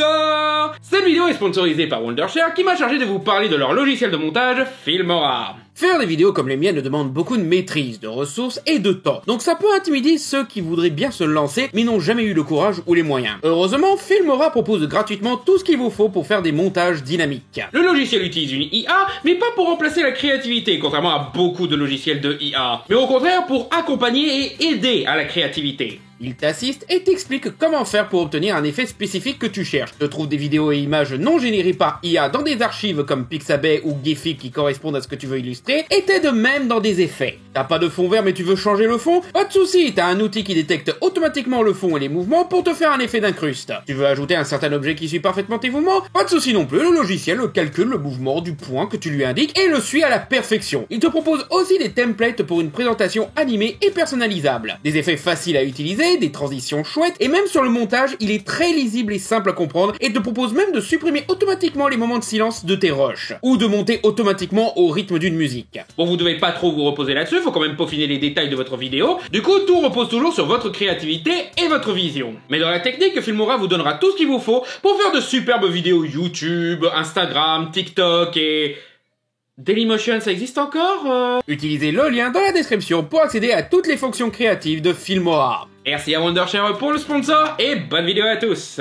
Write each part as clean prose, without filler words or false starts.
sponsor! Cette vidéo est sponsorisée par Wondershare qui m'a chargé de vous parler de leur logiciel de montage Filmora. Faire des vidéos comme les miennes demande beaucoup de maîtrise, de ressources et de temps. Donc ça peut intimider ceux qui voudraient bien se lancer mais n'ont jamais eu le courage ou les moyens. Heureusement, Filmora propose gratuitement tout ce qu'il vous faut pour faire des montages dynamiques. Le logiciel utilise une IA, mais pas pour remplacer la créativité, contrairement à beaucoup de logiciels de IA, mais au contraire pour accompagner et aider à la créativité. Il t'assiste et t'explique comment faire pour obtenir un effet spécifique que tu cherches. Te trouve des vidéos et images non générées par IA dans des archives comme Pixabay ou Giphy qui correspondent à ce que tu veux illustrer, et t'aide même dans des effets. T'as pas de fond vert mais tu veux changer le fond? Pas de soucis, t'as un outil qui détecte automatiquement le fond et les mouvements pour te faire un effet d'incruste. Tu veux ajouter un certain objet qui suit parfaitement tes mouvements? Pas de soucis non plus, le logiciel calcule le mouvement du point que tu lui indiques et le suit à la perfection. Il te propose aussi des templates pour une présentation animée et personnalisable. Des effets faciles à utiliser, des transitions chouettes, et même sur le montage, il est très lisible et simple à comprendre, et te propose même de supprimer automatiquement les moments de silence de tes rushs, ou de monter automatiquement au rythme d'une musique. Bon, vous devez pas trop vous reposer là-dessus, faut quand même peaufiner les détails de votre vidéo, du coup tout repose toujours sur votre créativité et votre vision. Mais dans la technique, Filmora vous donnera tout ce qu'il vous faut pour faire de superbes vidéos YouTube, Instagram, TikTok et... Dailymotion, ça existe encore Utilisez le lien dans la description pour accéder à toutes les fonctions créatives de Filmora. Merci à Wondershare pour le sponsor et bonne vidéo à tous.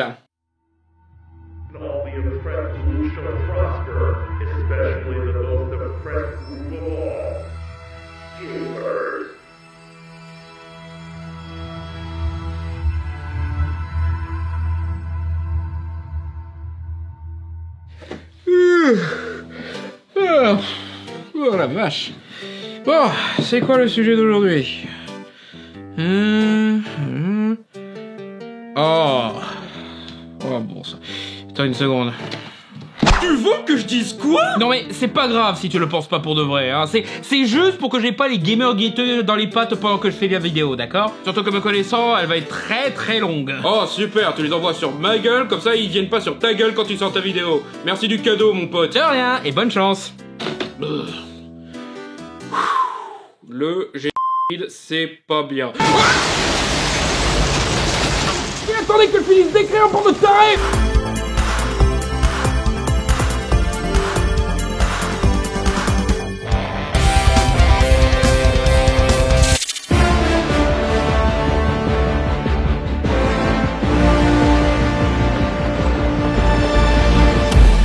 Oh la vache. Bon, c'est quoi le sujet d'aujourd'hui? Oh bon ça. Attends une seconde. Tu veux que je dise quoi? Non mais c'est pas grave si tu le penses pas pour de vrai, hein. C'est juste pour que j'ai pas les gamers guetteux dans les pattes pendant que je fais la vidéo, d'accord? Surtout que me connaissant, elle va être très très longue. Oh super, tu les envoies sur ma gueule, comme ça ils viennent pas sur ta gueule quand tu sors ta vidéo. Merci du cadeau mon pote. De rien, et bonne chance. Le c'est pas bien. Mais attendez que je finisse d'écrire pour de taré.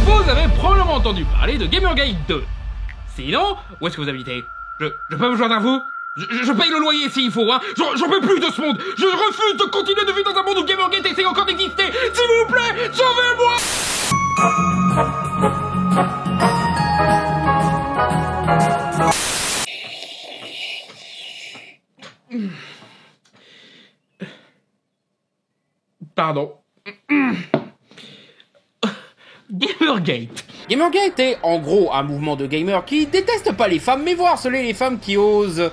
Vous avez probablement entendu parler de Gamergate 2. Sinon, où est-ce que vous habitez? Je peux me joindre à vous? Je paye le loyer s'il faut, hein. J'en peux plus de ce monde. Je refuse de continuer de vivre dans un monde où Gamergate essaie encore d'exister. S'il vous plaît, sauvez-moi. Pardon. Gamergate. Gamergate est en gros un mouvement de gamers qui détestent pas les femmes mais vont harceler les femmes qui osent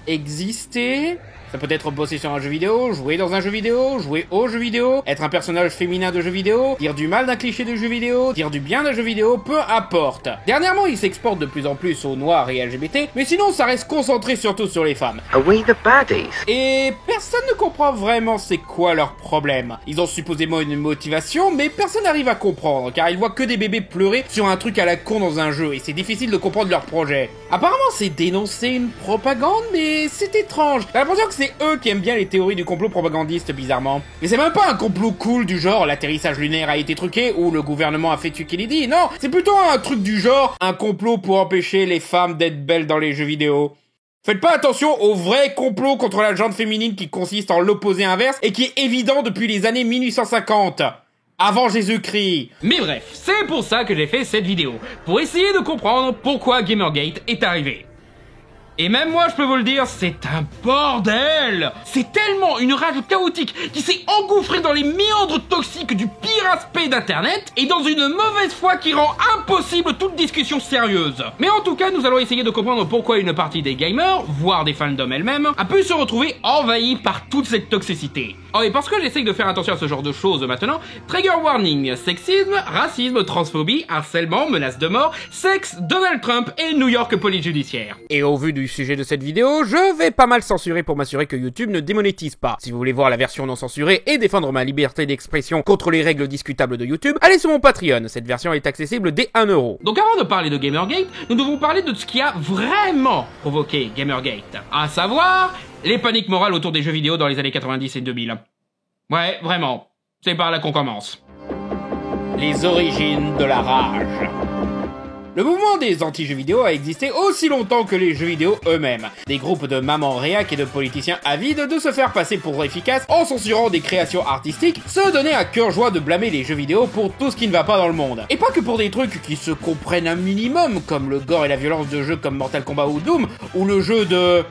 exister. Ça peut être bosser sur un jeu vidéo, jouer dans un jeu vidéo, jouer au jeu vidéo, être un personnage féminin de jeu vidéo, dire du mal d'un cliché de jeu vidéo, dire du bien d'un jeu vidéo, peu importe. Dernièrement, ils s'exportent de plus en plus aux noirs et LGBT, mais sinon ça reste concentré surtout sur les femmes. Are we the baddies? Et personne ne comprend vraiment c'est quoi leur problème. Ils ont supposément une motivation, mais personne n'arrive à comprendre, car ils voient que des bébés pleurer sur un truc à la con dans un jeu, et c'est difficile de comprendre leur projet. Apparemment c'est dénoncer une propagande, mais c'est étrange. J'ai l'impression que c'est eux qui aiment bien les théories du complot propagandiste, bizarrement. Mais c'est même pas un complot cool du genre l'atterrissage lunaire a été truqué ou le gouvernement a fait tuer Kennedy, non, c'est plutôt un truc du genre un complot pour empêcher les femmes d'être belles dans les jeux vidéo. Faites pas attention au vrai complot contre la gente féminine qui consiste en l'opposé inverse et qui est évident depuis les années 1850. Avant Jésus-Christ. Mais bref, c'est pour ça que j'ai fait cette vidéo, pour essayer de comprendre pourquoi Gamergate est arrivé. Et même moi, je peux vous le dire, c'est un bordel! C'est tellement une rage chaotique qui s'est engouffrée dans les méandres toxiques du pire aspect d'Internet et dans une mauvaise foi qui rend impossible toute discussion sérieuse. Mais en tout cas, nous allons essayer de comprendre pourquoi une partie des gamers, voire des fandoms elles-mêmes, a pu se retrouver envahie par toute cette toxicité. Oh, et parce que j'essaye de faire attention à ce genre de choses maintenant, trigger warning, sexisme, racisme, transphobie, harcèlement, menace de mort, sexe, Donald Trump et New York police judiciaire. Et au vu du sujet de cette vidéo, je vais pas mal censurer pour m'assurer que YouTube ne démonétise pas. Si vous voulez voir la version non censurée et défendre ma liberté d'expression contre les règles indiscutable de YouTube, allez sur mon Patreon, cette version est accessible dès 1€. Donc avant de parler de Gamergate, nous devons parler de ce qui a vraiment provoqué Gamergate. À savoir, les paniques morales autour des jeux vidéo dans les années 90 et 2000. Ouais, vraiment. C'est par là qu'on commence. Les origines de la rage. Le mouvement des anti-jeux vidéo a existé aussi longtemps que les jeux vidéo eux-mêmes. Des groupes de mamans réac et de politiciens avides de se faire passer pour efficaces en censurant des créations artistiques se donnaient à cœur joie de blâmer les jeux vidéo pour tout ce qui ne va pas dans le monde. Et pas que pour des trucs qui se comprennent un minimum, comme le gore et la violence de jeux comme Mortal Kombat ou Doom, ou le jeu de...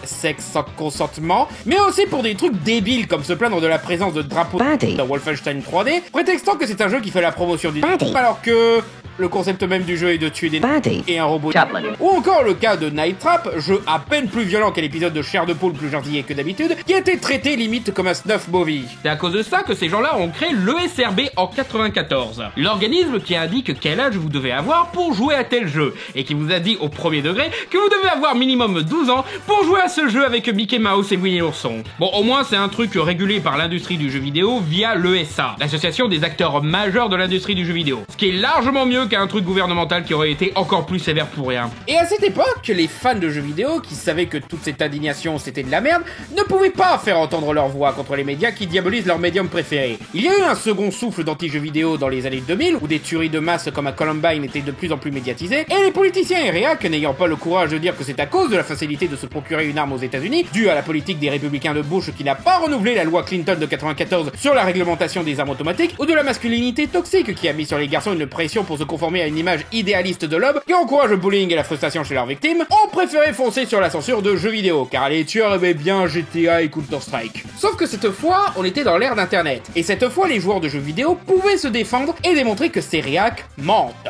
sexe sans consentement, mais aussi pour des trucs débiles comme se plaindre de la présence de drapeaux dans Wolfenstein 3D, prétextant que c'est un jeu qui fait la promotion du alors que le concept même du jeu est de tuer des et un robot. Ou encore le cas de Night Trap, jeu à peine plus violent qu'un épisode de Chair de Poule plus gentillet que d'habitude, qui a été traité limite comme un snuff movie. C'est à cause de ça que ces gens-là ont créé l'ESRB en 94, l'organisme qui indique quel âge vous devez avoir pour jouer à tel jeu, et qui vous a dit au premier degré que vous devez avoir minimum 12 ans pour jouer à ce jeu avec Mickey Mouse et Winnie l'ourson. Bon, au moins c'est un truc régulé par l'industrie du jeu vidéo via l'ESA, l'association des acteurs majeurs de l'industrie du jeu vidéo, ce qui est largement mieux qu'un truc gouvernemental qui aurait été encore plus sévère pour rien. Et à cette époque, les fans de jeux vidéo, qui savaient que toute cette indignation c'était de la merde, ne pouvaient pas faire entendre leur voix contre les médias qui diabolisent leur médium préféré. Il y a eu un second souffle d'anti-jeux vidéo dans les années 2000, où des tueries de masse comme à Columbine étaient de plus en plus médiatisées, et les politiciens et réac, n'ayant pas le courage de dire que c'est à cause de la facilité de se procurer une arme aux États-Unis, due à la politique des républicains de Bush qui n'a pas renouvelé la loi Clinton de 94 sur la réglementation des armes automatiques, ou de la masculinité toxique qui a mis sur les garçons une pression pour se conformer à une image idéaliste de l'homme qui encourage le bullying et la frustration chez leurs victimes, ont préféré foncer sur la censure de jeux vidéo, car les tueurs aimaient bien GTA et Counter-Strike. Sauf que cette fois, on était dans l'ère d'internet, et cette fois les joueurs de jeux vidéo pouvaient se défendre et démontrer que ces réacs mentent.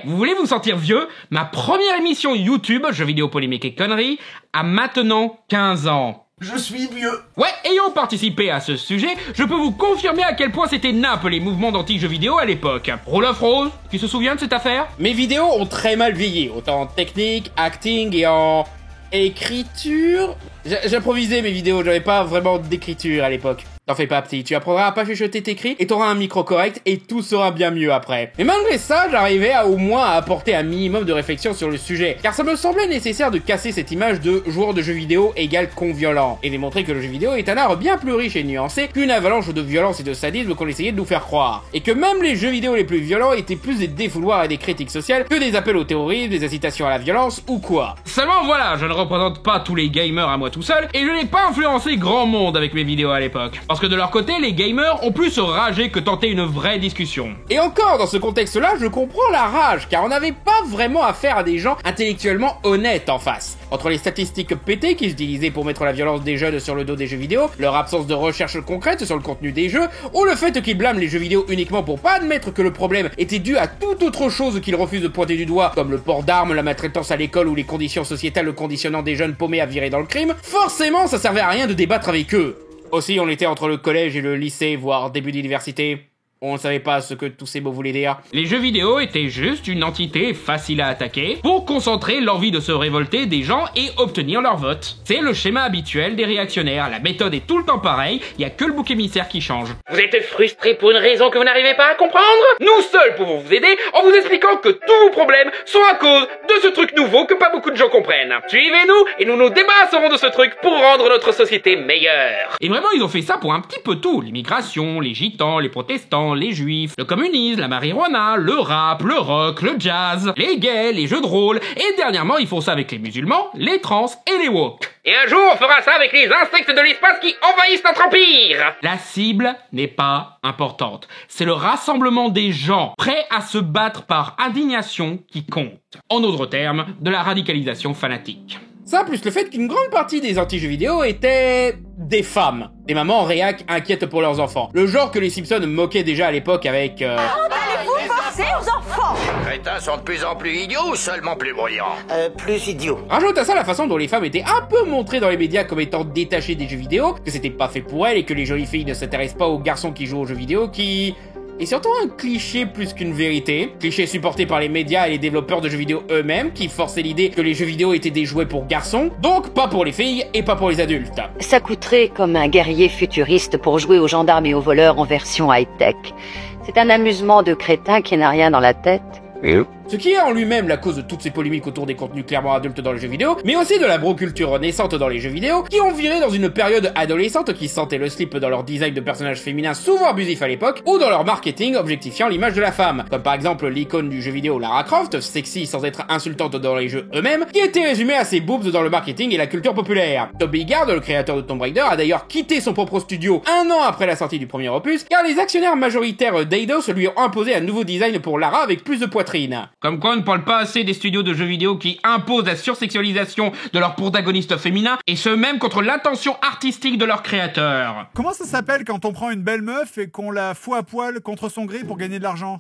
Vous voulez vous sentir vieux? Ma première émission YouTube, jeux vidéo polémiques et conneries, a maintenant 15 ans. Je suis vieux. Ouais, ayant participé à ce sujet, je peux vous confirmer à quel point c'était nappe les mouvements d'anti-jeux vidéo à l'époque. Rolf Rose, qui se souvient de cette affaire? Mes vidéos ont très mal vieilli, autant en technique, acting et en... écriture. J'improvisais mes vidéos, j'avais pas vraiment d'écriture à l'époque. T'en fais pas, petit, tu apprendras à pas chuchoter tes cris et t'auras un micro correct et tout sera bien mieux après. Mais malgré ça, j'arrivais à au moins à apporter un minimum de réflexion sur le sujet, car ça me semblait nécessaire de casser cette image de joueur de jeux vidéo égale con violent, et démontrer que le jeu vidéo est un art bien plus riche et nuancé qu'une avalanche de violence et de sadisme qu'on essayait de nous faire croire. Et que même les jeux vidéo les plus violents étaient plus des défouloirs et des critiques sociales que des appels au terrorisme, des incitations à la violence ou quoi. Seulement voilà, je ne représente pas tous les gamers à moi tout seul, et je n'ai pas influencé grand monde avec mes vidéos à l'époque. Parce que de leur côté, les gamers ont plus ragé que tenter une vraie discussion. Et encore, dans ce contexte-là, je comprends la rage, car on n'avait pas vraiment affaire à des gens intellectuellement honnêtes en face. Entre les statistiques pétées qui s'utilisaient pour mettre la violence des jeunes sur le dos des jeux vidéo, leur absence de recherche concrète sur le contenu des jeux, ou le fait qu'ils blâment les jeux vidéo uniquement pour pas admettre que le problème était dû à toute autre chose qu'ils refusent de pointer du doigt, comme le port d'armes, la maltraitance à l'école ou les conditions sociétales conditionnant des jeunes paumés à virer dans le crime, forcément ça servait à rien de débattre avec eux. Aussi, on était entre le collège et le lycée, voire début d'université. On ne savait pas ce que tous ces mots voulaient dire. Les jeux vidéo étaient juste une entité facile à attaquer pour concentrer l'envie de se révolter des gens et obtenir leur vote. C'est le schéma habituel des réactionnaires, la méthode est tout le temps pareille, il y a que le bouc émissaire qui change. Vous êtes frustré pour une raison que vous n'arrivez pas à comprendre? Nous seuls pouvons vous aider en vous expliquant que tous vos problèmes sont à cause de ce truc nouveau que pas beaucoup de gens comprennent. Suivez-nous et nous nous débarrasserons de ce truc pour rendre notre société meilleure. Et vraiment, ils ont fait ça pour un petit peu tout. L'immigration, les gitans, les protestants, les juifs, le communisme, la marijuana, le rap, le rock, le jazz, les gays, les jeux de rôle, et dernièrement ils font ça avec les musulmans, les trans et les woke. Et un jour on fera ça avec les insectes de l'espace qui envahissent notre empire. La cible n'est pas importante, c'est le rassemblement des gens prêts à se battre par indignation qui compte. En d'autres termes, de la radicalisation fanatique. Ça, plus le fait qu'une grande partie des anti-jeux vidéo étaient des femmes. Des mamans réac inquiètes pour leurs enfants. Le genre que les Simpsons moquaient déjà à l'époque avec Allez-vous penser aux enfants? Les crétins sont de plus en plus idiots ou seulement plus bruyants? Plus idiots. Rajoute à ça la façon dont les femmes étaient un peu montrées dans les médias comme étant détachées des jeux vidéo, que c'était pas fait pour elles et que les jolies filles ne s'intéressent pas aux garçons qui jouent aux jeux vidéo qui... est surtout un cliché plus qu'une vérité. Cliché supporté par les médias et les développeurs de jeux vidéo eux-mêmes qui forçaient l'idée que les jeux vidéo étaient des jouets pour garçons, donc pas pour les filles et pas pour les adultes. Ça coûterait comme un guerrier futuriste pour jouer aux gendarmes et aux voleurs en version high-tech. C'est un amusement de crétin qui n'a rien dans la tête. Ce qui est en lui-même la cause de toutes ces polémiques autour des contenus clairement adultes dans les jeux vidéo, mais aussi de la bro-culture naissante dans les jeux vidéo, qui ont viré dans une période adolescente qui sentait le slip dans leur design de personnages féminins souvent abusifs à l'époque, ou dans leur marketing objectifiant l'image de la femme, comme par exemple l'icône du jeu vidéo Lara Croft, sexy sans être insultante dans les jeux eux-mêmes, qui était résumée à ses boobs dans le marketing et la culture populaire. Toby Gard, le créateur de Tomb Raider, a d'ailleurs quitté son propre studio un an après la sortie du premier opus, car les actionnaires majoritaires d'Eidos lui ont imposé un nouveau design pour Lara avec plus de poitrine. Comme quoi on ne parle pas assez des studios de jeux vidéo qui imposent la sursexualisation de leurs protagonistes féminins, et ce même contre l'intention artistique de leurs créateurs. Comment ça s'appelle quand on prend une belle meuf et qu'on la fout à poil contre son gré pour gagner de l'argent?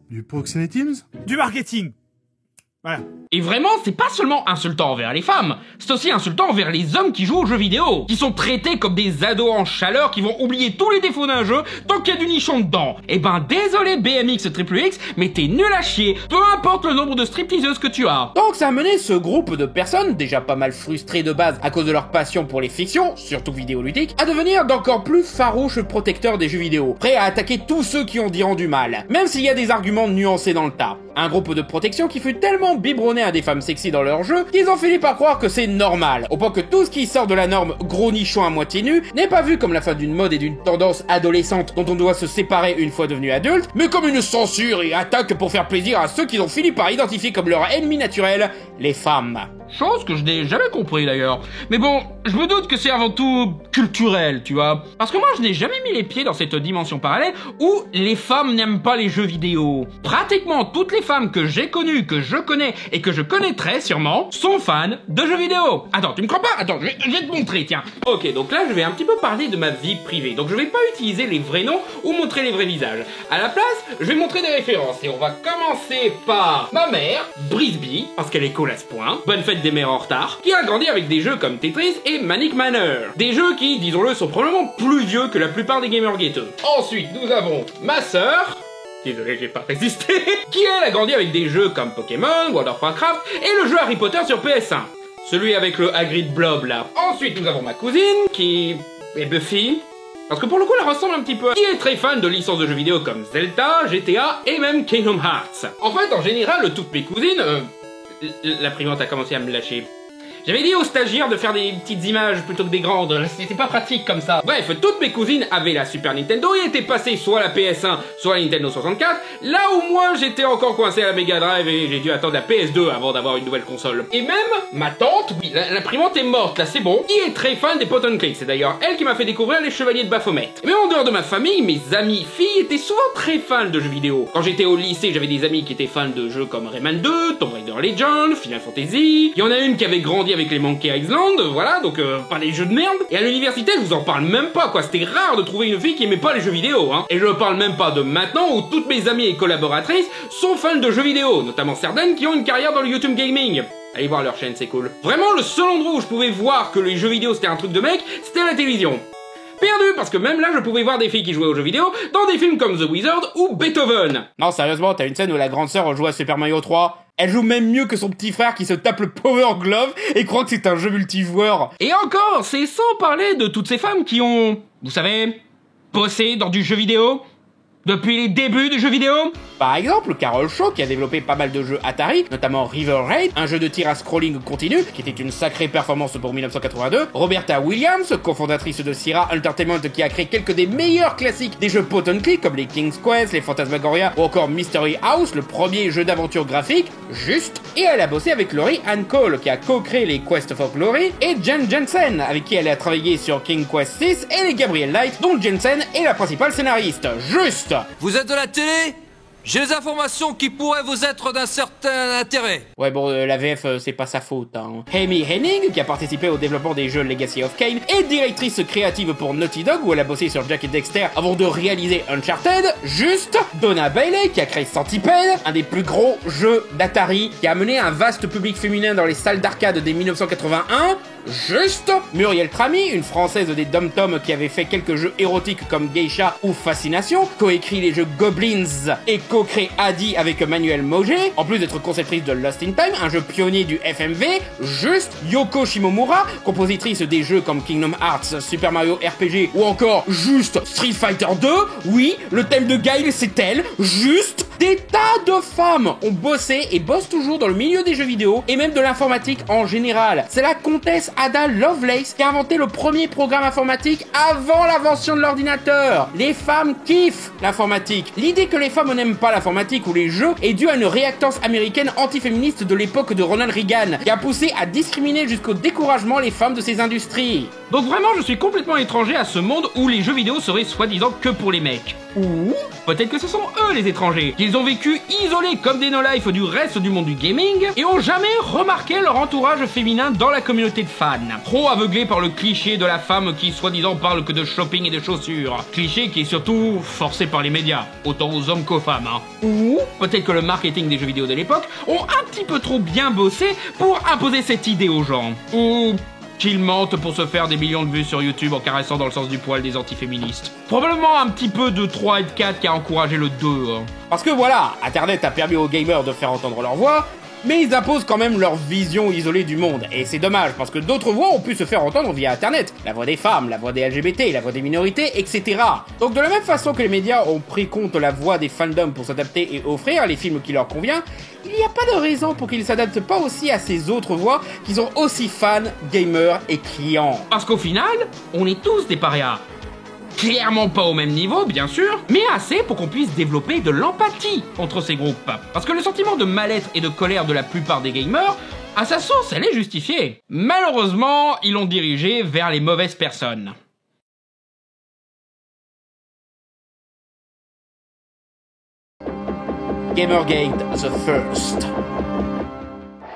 Du proxénétisme? Du marketing. Voilà. Et vraiment, c'est pas seulement insultant envers les femmes, c'est aussi insultant envers les hommes qui jouent aux jeux vidéo, qui sont traités comme des ados en chaleur qui vont oublier tous les défauts d'un jeu tant qu'il y a du nichon dedans. Eh ben désolé BMX XXX, mais t'es nul à chier, peu importe le nombre de stripteaseuses que tu as. Donc ça a mené ce groupe de personnes, déjà pas mal frustrées de base à cause de leur passion pour les fictions, surtout vidéoludiques, à devenir d'encore plus farouches protecteurs des jeux vidéo, prêts à attaquer tous ceux qui en diront du mal, même s'il y a des arguments nuancés dans le tas. Un groupe de protection qui fut tellement biberonné à des femmes sexy dans leur jeu qu'ils ont fini par croire que c'est normal, au point que tout ce qui sort de la norme gros nichon à moitié nu n'est pas vu comme la fin d'une mode et d'une tendance adolescente dont on doit se séparer une fois devenu adulte, mais comme une censure et attaque pour faire plaisir à ceux qu'ils ont fini par identifier comme leur ennemi naturel, les femmes. Chose que je n'ai jamais compris d'ailleurs. Mais bon, je me doute que c'est avant tout culturel, tu vois. Parce que moi, je n'ai jamais mis les pieds dans cette dimension parallèle où les femmes n'aiment pas les jeux vidéo. Pratiquement toutes les femmes que j'ai connues, que je connais et que je connaîtrai sûrement, sont fans de jeux vidéo. Attends, tu me crois pas? Attends, je vais te montrer, tiens. Ok, donc là, je vais un petit peu parler de ma vie privée. Donc je vais pas utiliser les vrais noms ou montrer les vrais visages. À la place, je vais montrer des références. Et on va commencer par ma mère, Brisby, parce qu'elle est cool à ce point. Bonne fête des mères en retard, qui a grandi avec des jeux comme Tetris et Manic Manor. Des jeux qui, disons-le, sont probablement plus vieux que la plupart des gamers ghettos. Ensuite, nous avons ma sœur, désolé, j'ai pas résisté, qui elle a grandi avec des jeux comme Pokémon, World of Warcraft et le jeu Harry Potter sur PS1. Celui avec le Hagrid Blob là. Ensuite, nous avons ma cousine, qui est Buffy, parce que pour le coup, elle ressemble un petit peu, qui est très fan de licences de jeux vidéo comme Zelda, GTA et même Kingdom Hearts. En fait, en général, toutes mes cousines... l'imprimante a commencé à me lâcher. J'avais dit aux stagiaires de faire des petites images plutôt que des grandes, c'était pas pratique comme ça. Bref, toutes mes cousines avaient la Super Nintendo et étaient passées soit à la PS1, soit à la Nintendo 64, là où moi j'étais encore coincé à la Mega Drive et j'ai dû attendre la PS2 avant d'avoir une nouvelle console. Et même ma tante, oui, l'imprimante est morte, là c'est bon, qui est très fan des point and click, c'est d'ailleurs elle qui m'a fait découvrir les Chevaliers de Baphomet. Mais en dehors de ma famille, mes amis filles étaient souvent très fans de jeux vidéo. Quand j'étais au lycée, j'avais des amis qui étaient fans de jeux comme Rayman 2, Tomb Raider Legend, Final Fantasy, il y en a une qui avait grandi avec les Monkey Island, voilà, donc pas les jeux de merde. Et à l'université, je vous en parle même pas, quoi, c'était rare de trouver une fille qui aimait pas les jeux vidéo, hein. Et je parle même pas de maintenant où toutes mes amies et collaboratrices sont fans de jeux vidéo, notamment certaines qui ont une carrière dans le YouTube Gaming. Allez voir leur chaîne, c'est cool. Vraiment, le seul endroit où je pouvais voir que les jeux vidéo c'était un truc de mec, c'était à la télévision. Perdu, parce que même là, je pouvais voir des filles qui jouaient aux jeux vidéo dans des films comme The Wizard ou Beethoven. Non, sérieusement, t'as une scène où la grande sœur joue à Super Mario 3. Elle joue même mieux que son petit frère qui se tape le Power Glove et croit que c'est un jeu multijoueur. Et encore, c'est sans parler de toutes ces femmes qui ont, vous savez, bossé dans du jeu vidéo depuis les débuts du jeu vidéo. Par exemple, Carol Shaw, qui a développé pas mal de jeux Atari, notamment River Raid, un jeu de tir à scrolling continu, qui était une sacrée performance pour 1982. Roberta Williams, cofondatrice de Sierra Entertainment, qui a créé quelques des meilleurs classiques des jeux point and click, comme les King's Quest, les Phantasmagoria, ou encore Mystery House, le premier jeu d'aventure graphique, juste. Et elle a bossé avec Laurie Ann Cole, qui a co-créé les Quest for Glory, et Jen Jensen, avec qui elle a travaillé sur King Quest 6 et les Gabriel Knight, dont Jensen est la principale scénariste. Juste. Vous êtes de la télé? J'ai des informations qui pourraient vous être d'un certain intérêt. Ouais bon, la VF, c'est pas sa faute, hein. Amy Hennig, qui a participé au développement des jeux Legacy of Kain, est directrice créative pour Naughty Dog, où elle a bossé sur Jack et Dexter avant de réaliser Uncharted. Juste. Donna Bailey, qui a créé Centipede, un des plus gros jeux d'Atari, qui a amené un vaste public féminin dans les salles d'arcade dès 1981. Juste. Muriel Tramy, une française des dom-tom qui avait fait quelques jeux érotiques comme Geisha ou Fascination, coécrit les jeux Goblins et co-crée Adi avec Manuel Moget, en plus d'être conceptrice de Lost in Time, un jeu pionnier du FMV. Juste. Yoko Shimomura, compositrice des jeux comme Kingdom Hearts, Super Mario RPG ou encore juste Street Fighter 2. Oui, le thème de Guile c'est elle. Juste. Des tas de femmes ont bossé et bossent toujours dans le milieu des jeux vidéo et même de l'informatique en général. C'est la comtesse Ada Lovelace qui a inventé le premier programme informatique avant l'invention de l'ordinateur. Les femmes kiffent l'informatique. L'idée que les femmes n'aiment pas l'informatique ou les jeux est due à une réactance américaine antiféministe de l'époque de Ronald Reagan qui a poussé à discriminer jusqu'au découragement les femmes de ces industries. Donc vraiment, je suis complètement étranger à ce monde où les jeux vidéo seraient soi-disant que pour les mecs. Ou peut-être que ce sont eux les étrangers, qu'ils ont vécu isolés comme des no-life du reste du monde du gaming et ont jamais remarqué leur entourage féminin dans la communauté de fans. Trop aveuglés par le cliché de la femme qui soi-disant parle que de shopping et de chaussures. Cliché qui est surtout forcé par les médias, autant aux hommes qu'aux femmes. Ou peut-être que le marketing des jeux vidéo de l'époque ont un petit peu trop bien bossé pour imposer cette idée aux gens. Ou qu'ils mentent pour se faire des millions de vues sur YouTube en caressant dans le sens du poil des antiféministes. Probablement un petit peu de 3 et de 4 qui a encouragé le 2. Parce que voilà, Internet a permis aux gamers de faire entendre leur voix, mais ils imposent quand même leur vision isolée du monde. Et c'est dommage, parce que d'autres voix ont pu se faire entendre via Internet. La voix des femmes, la voix des LGBT, la voix des minorités, etc. Donc de la même façon que les médias ont pris compte la voix des fandoms pour s'adapter et offrir les films qui leur convient, il n'y a pas de raison pour qu'ils ne s'adaptent pas aussi à ces autres voix qui sont aussi fans, gamers et clients. Parce qu'au final, on est tous des parias. Clairement pas au même niveau, bien sûr, mais assez pour qu'on puisse développer de l'empathie entre ces groupes. Parce que le sentiment de mal-être et de colère de la plupart des gamers, à sa source, elle est justifiée. Malheureusement, ils l'ont dirigé vers les mauvaises personnes. Gamergate The First.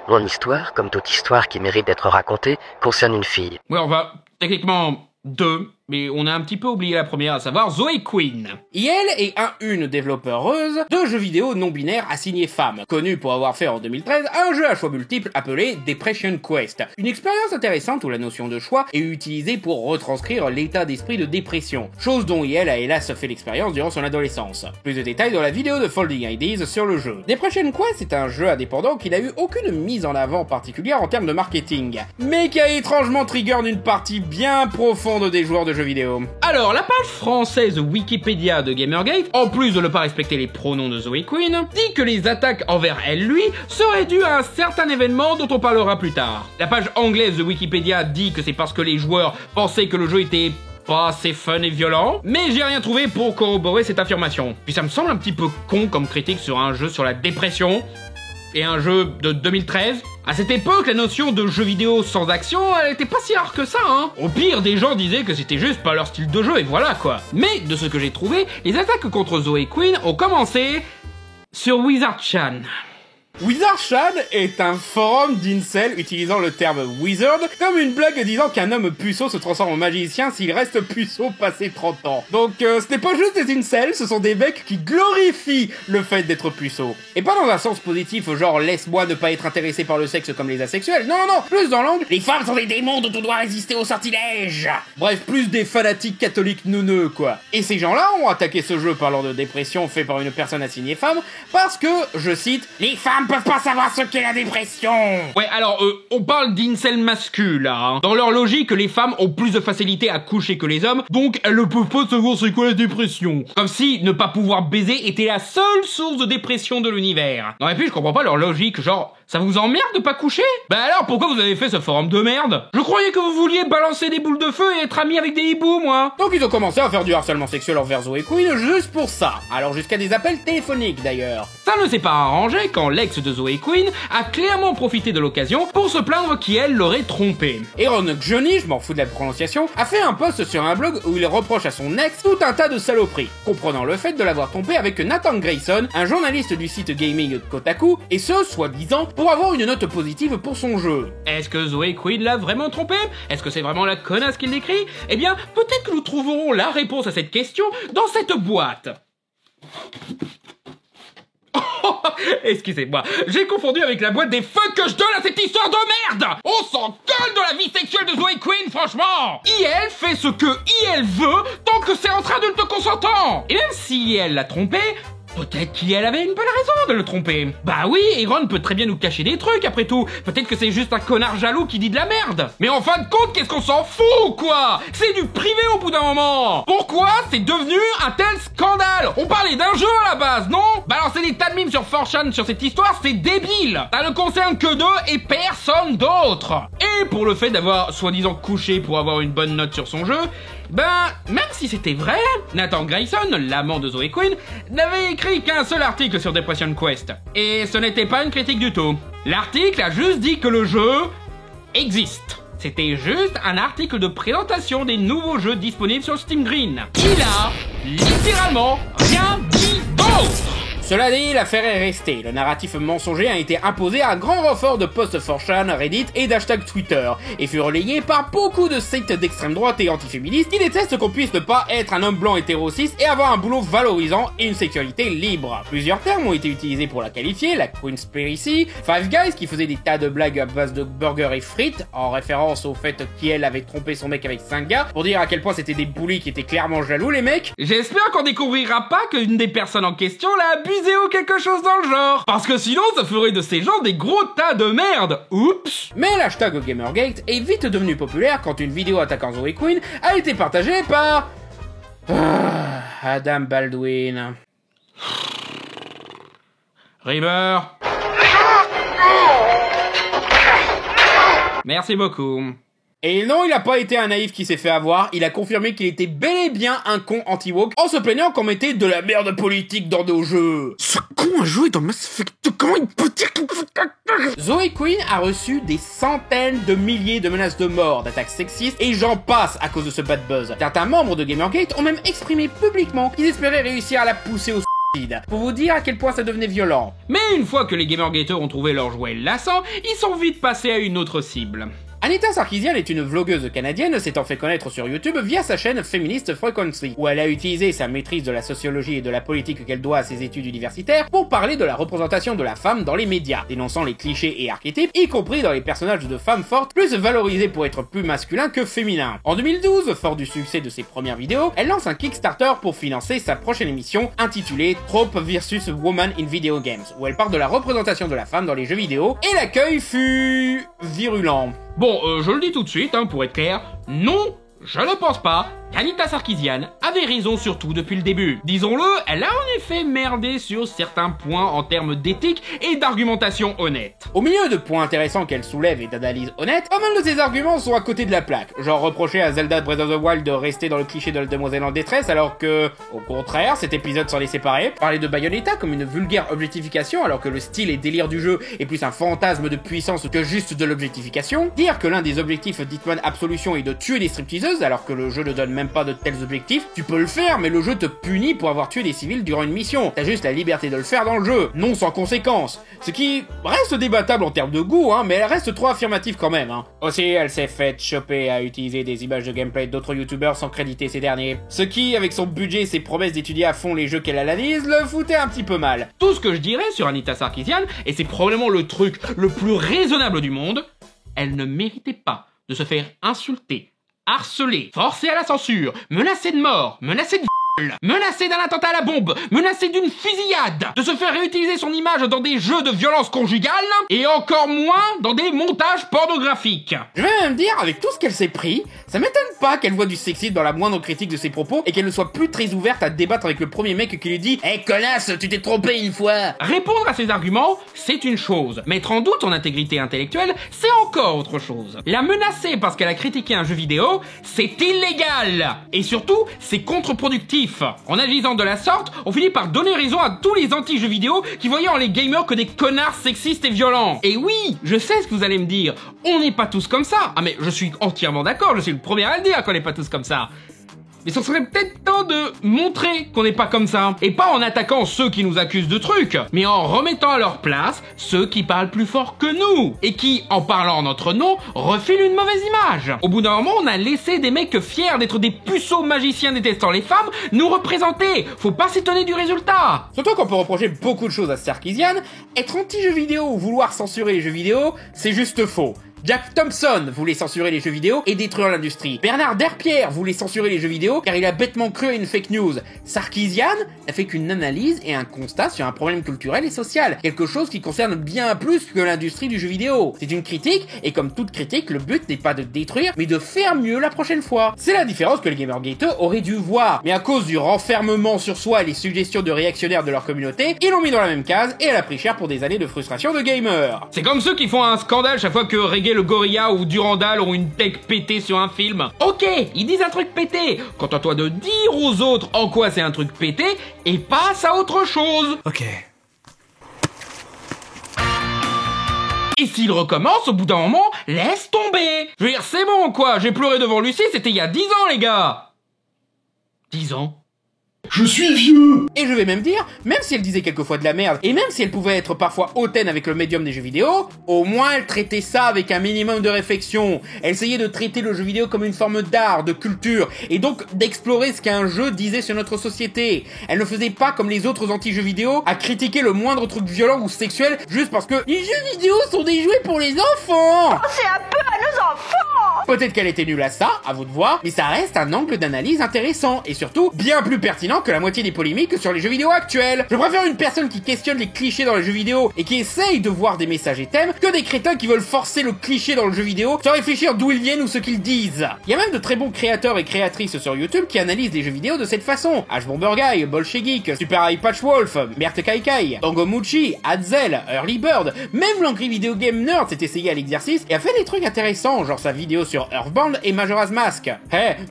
Mon histoire, comme toute histoire qui mérite d'être racontée, concerne une fille. Ouais, on va techniquement 2, mais on a un petit peu oublié la première, à savoir Zoe Quinn. Et elle est une développeuse de jeux vidéo non binaires assignés femmes, connue pour avoir fait en 2013 un jeu à choix multiples appelé Depression Quest. Une expérience intéressante où la notion de choix est utilisée pour retranscrire l'état d'esprit de dépression, chose dont elle a hélas fait l'expérience durant son adolescence. Plus de détails dans la vidéo de Folding Ideas sur le jeu. Depression Quest est un jeu indépendant qui n'a eu aucune mise en avant particulière en termes de marketing, mais qui a étrangement trigger une partie bien profonde des joueurs de jeux vidéo. Alors, la page française Wikipédia de Gamergate, en plus de ne pas respecter les pronoms de Zoe Quinn, dit que les attaques envers elle, lui, seraient dues à un certain événement dont on parlera plus tard. La page anglaise de Wikipédia dit que c'est parce que les joueurs pensaient que le jeu était pas assez fun et violent, mais j'ai rien trouvé pour corroborer cette affirmation. Puis ça me semble un petit peu con comme critique sur un jeu sur la dépression, et un jeu de 2013. À cette époque, la notion de jeu vidéo sans action, elle était pas si rare que ça, hein. Au pire, des gens disaient que c'était juste pas leur style de jeu, et voilà quoi. Mais, de ce que j'ai trouvé, les attaques contre Zoe Quinn ont commencé sur Wizard-chan. Wizard-chan est un forum d'incel utilisant le terme wizard comme une blague disant qu'un homme puceau se transforme en magicien s'il reste puceau passé 30 ans. Donc ce n'est pas juste des incels, ce sont des mecs qui glorifient le fait d'être puceau. Et pas dans un sens positif genre laisse-moi ne pas être intéressé par le sexe comme les asexuels, non, plus dans l'angle les femmes sont des démons dont on doit résister au sortilège. Bref, plus des fanatiques catholiques neuneux quoi. Et ces gens-là ont attaqué ce jeu parlant de dépression fait par une personne assignée femme parce que, je cite, les femmes peuvent pas savoir ce qu'est la dépression. Ouais, alors, on parle d'incel masculin, là. Hein. Dans leur logique, les femmes ont plus de facilité à coucher que les hommes, donc elles ne peuvent pas savoir c'est quoi la dépression. Comme si ne pas pouvoir baiser était la seule source de dépression de l'univers. Non, et puis je comprends pas leur logique, genre, ça vous emmerde de pas coucher? Bah alors, pourquoi vous avez fait ce forum de merde? Je croyais que vous vouliez balancer des boules de feu et être amis avec des hiboux, moi. Donc ils ont commencé à faire du harcèlement sexuel envers Zoe Quinn juste pour ça. Alors jusqu'à des appels téléphoniques d'ailleurs. Ça ne s'est pas arrangé quand l'ex de Zoe Quinn a clairement profité de l'occasion pour se plaindre qui elle l'aurait trompé. Aaron Johnny, je m'en fous de la prononciation, a fait un post sur un blog où il reproche à son ex tout un tas de saloperies, comprenant le fait de l'avoir trompé avec Nathan Grayson, un journaliste du site gaming Kotaku, et ce, soi-disant, pour avoir une note positive pour son jeu. Est-ce que Zoe Quinn l'a vraiment trompé? Est-ce que c'est vraiment la connasse qu'il décrit? Eh bien, peut-être que nous trouverons la réponse à cette question dans cette boîte. Excusez-moi, j'ai confondu avec la boîte des fucks que je donne à cette histoire de merde. On s'en colle de la vie sexuelle de Zoe Quinn, franchement. IL fait ce que IL veut tant que c'est entre adultes consentants. Et même si IL l'a trompé, peut-être qu'IL avait une bonne raison de le tromper. Bah oui, Aaron peut très bien nous cacher des trucs après tout. Peut-être que c'est juste un connard jaloux qui dit de la merde. Mais en fin de compte, qu'est-ce qu'on s'en fout, quoi? C'est du privé au bout d'un moment. Pourquoi c'est devenu un tel scandale? On parlait d'un jeu à la base, non? Balancer des tas de mimes sur 4chan sur cette histoire, c'est débile. Ça ne concerne que d'eux et personne d'autre. Et pour le fait d'avoir soi-disant couché pour avoir une bonne note sur son jeu, ben, même si c'était vrai, Nathan Grayson, l'amant de Zoe Quinn, n'avait écrit qu'un seul article sur Depression Quest. Et ce n'était pas une critique du tout. L'article a juste dit que le jeu existe. C'était juste un article de présentation des nouveaux jeux disponibles sur Steam Green. Il a littéralement rien dit d'autre. Cela dit, l'affaire est restée. Le narratif mensonger a été imposé à grand renfort de posts 4chan, Reddit et d'hashtags Twitter, et fut relayé par beaucoup de sites d'extrême droite et antiféministes qui détestent qu'on puisse ne pas être un homme blanc hétéro-cis et avoir un boulot valorisant et une sexualité libre. Plusieurs termes ont été utilisés pour la qualifier, la Queenspiracy, Five Guys qui faisait des tas de blagues à base de burgers et frites, en référence au fait qu'elle avait trompé son mec avec 5 gars, pour dire à quel point c'était des bullies qui étaient clairement jaloux les mecs. J'espère qu'on découvrira pas qu'une des personnes en question l'a abusé ou quelque chose dans le genre. Parce que sinon, ça ferait de ces gens des gros tas de merde. Oups. Mais l'hashtag Gamergate est vite devenu populaire quand une vidéo attaquant Zoe Quinn a été partagée par... Adam Baldwin. River. Merci beaucoup. Et non, il a pas été un naïf qui s'est fait avoir, il a confirmé qu'il était bel et bien un con anti-woke en se plaignant qu'on mettait de la merde politique dans nos jeux. Ce con a joué dans Mass Effect, comment il peut dire qu'il faut... Zoe Quinn a reçu des centaines de milliers de menaces de mort, d'attaques sexistes et j'en passe à cause de ce bad buzz. Certains membres de Gamergate ont même exprimé publiquement qu'ils espéraient réussir à la pousser au suicide, pour vous dire à quel point ça devenait violent. Mais une fois que les Gamergaters ont trouvé leur jouet lassant, ils sont vite passés à une autre cible. Anita Sarkeesian est une vlogueuse canadienne s'étant fait connaître sur YouTube via sa chaîne Feminist Frequency, où elle a utilisé sa maîtrise de la sociologie et de la politique qu'elle doit à ses études universitaires pour parler de la représentation de la femme dans les médias, dénonçant les clichés et archétypes, y compris dans les personnages de femmes fortes, plus valorisés pour être plus masculins que féminins. En 2012, fort du succès de ses premières vidéos, elle lance un Kickstarter pour financer sa prochaine émission intitulée Trope vs Woman in Video Games, où elle parle de la représentation de la femme dans les jeux vidéo, et l'accueil fut... virulent. Bon, je le dis tout de suite, pour être clair, non, je ne pense pas qu'Anita Sarkeesian avait raison sur tout depuis le début. Disons-le, elle a en effet merdé sur certains points en termes d'éthique et d'argumentation honnête. Au milieu de points intéressants qu'elle soulève et d'analyses honnêtes, pas mal de ses arguments sont à côté de la plaque. Genre reprocher à Zelda Breath of the Wild de rester dans le cliché de la demoiselle en détresse alors que, au contraire, cet épisode s'en est séparé. Parler de Bayonetta comme une vulgaire objectification alors que le style et délire du jeu est plus un fantasme de puissance que juste de l'objectification. Dire que l'un des objectifs d'Hitman Absolution est de tuer des stripteaseuses alors que le jeu ne donne même pas de tels objectifs, tu peux le faire mais le jeu te punit pour avoir tué des civils durant une mission. T'as juste la liberté de le faire dans le jeu, non sans conséquence. Ce qui reste débattable en termes de goût, mais elle reste trop affirmative quand même. Aussi, elle s'est faite choper à utiliser des images de gameplay d'autres youtubeurs sans créditer ces derniers. Ce qui, avec son budget et ses promesses d'étudier à fond les jeux qu'elle analyse, le foutait un petit peu mal. Tout ce que je dirais sur Anita Sarkeesian, et c'est probablement le truc le plus raisonnable du monde, elle ne méritait pas de se faire insulter, harceler, forcer à la censure, menacer de mort, menacer de menacer d'un attentat à la bombe, menacer d'une fusillade, de se faire réutiliser son image dans des jeux de violence conjugale, et encore moins dans des montages pornographiques. Je vais même dire, avec tout ce qu'elle s'est pris, ça m'étonne pas qu'elle voit du sexisme dans la moindre critique de ses propos, et qu'elle ne soit plus très ouverte à débattre avec le premier mec qui lui dit « Hey connasse, tu t'es trompé une fois !» Répondre à ses arguments, c'est une chose. Mettre en doute son intégrité intellectuelle, c'est encore autre chose. La menacer parce qu'elle a critiqué un jeu vidéo, c'est illégal. Et surtout, c'est contre-productif. En agissant de la sorte, on finit par donner raison à tous les anti-jeux vidéo qui voyaient en les gamers que des connards sexistes et violents. Et oui, je sais ce que vous allez me dire, on n'est pas tous comme ça. Ah mais je suis entièrement d'accord, je suis le premier à le dire qu'on n'est pas tous comme ça. Mais ce serait peut-être temps de montrer qu'on n'est pas comme ça. Et pas en attaquant ceux qui nous accusent de trucs, mais en remettant à leur place ceux qui parlent plus fort que nous. Et qui, en parlant en notre nom, refilent une mauvaise image. Au bout d'un moment, on a laissé des mecs fiers d'être des puceaux magiciens détestant les femmes nous représenter. Faut pas s'étonner du résultat. Surtout qu'on peut reprocher beaucoup de choses à Sarkisian, être anti-jeux vidéo ou vouloir censurer les jeux vidéo, c'est juste faux. Jack Thompson voulait censurer les jeux vidéo et détruire l'industrie. Bernard Derpierre voulait censurer les jeux vidéo car il a bêtement cru à une fake news. Sarkisian n'a fait qu'une analyse et un constat sur un problème culturel et social. Quelque chose qui concerne bien plus que l'industrie du jeu vidéo. C'est une critique et comme toute critique, le but n'est pas de détruire mais de faire mieux la prochaine fois. C'est la différence que les Gamergaters auraient dû voir. Mais à cause du renfermement sur soi et les suggestions de réactionnaires de leur communauté, ils l'ont mis dans la même case et elle a pris cher pour des années de frustration de gamers. C'est comme ceux qui font un scandale chaque fois que Reggae le Gorilla ou Durandal ont une tech pétée sur un film. Ok, ils disent un truc pété. Quant à toi de dire aux autres en quoi c'est un truc pété et passe à autre chose. Ok. Et s'il recommence, au bout d'un moment, laisse tomber. Je veux dire, c'est bon quoi, j'ai pleuré devant Lucie, c'était il y a 10 ans les gars. 10 ans. Je suis vieux! Et je vais même dire, même si elle disait quelquefois de la merde, et même si elle pouvait être parfois hautaine avec le médium des jeux vidéo, au moins elle traitait ça avec un minimum de réflexion. Elle essayait de traiter le jeu vidéo comme une forme d'art, de culture, et donc d'explorer ce qu'un jeu disait sur notre société. Elle ne faisait pas comme les autres anti-jeux vidéo, à critiquer le moindre truc violent ou sexuel, juste parce que les jeux vidéo sont des jouets pour les enfants! Pensez un peu à nos enfants! Peut-être qu'elle était nulle à ça, à vous de voir, mais ça reste un angle d'analyse intéressant, et surtout, bien plus pertinent que la moitié des polémiques sur les jeux vidéo actuels. Je préfère une personne qui questionne les clichés dans les jeux vidéo et qui essaye de voir des messages et thèmes que des crétins qui veulent forcer le cliché dans le jeu vidéo sans réfléchir d'où ils viennent ou ce qu'ils disent. Il y a même de très bons créateurs et créatrices sur YouTube qui analysent les jeux vidéo de cette façon. H-Bomber Guy, Bolchegeek, Super Eye Patchwolf, Mert Kaikai, Tangomuchi, Adzel, Early Bird, même l'Angry Video Game Nerd s'est essayé à l'exercice et a fait des trucs intéressants, genre sa vidéo sur Earthbound et Majora's Mask.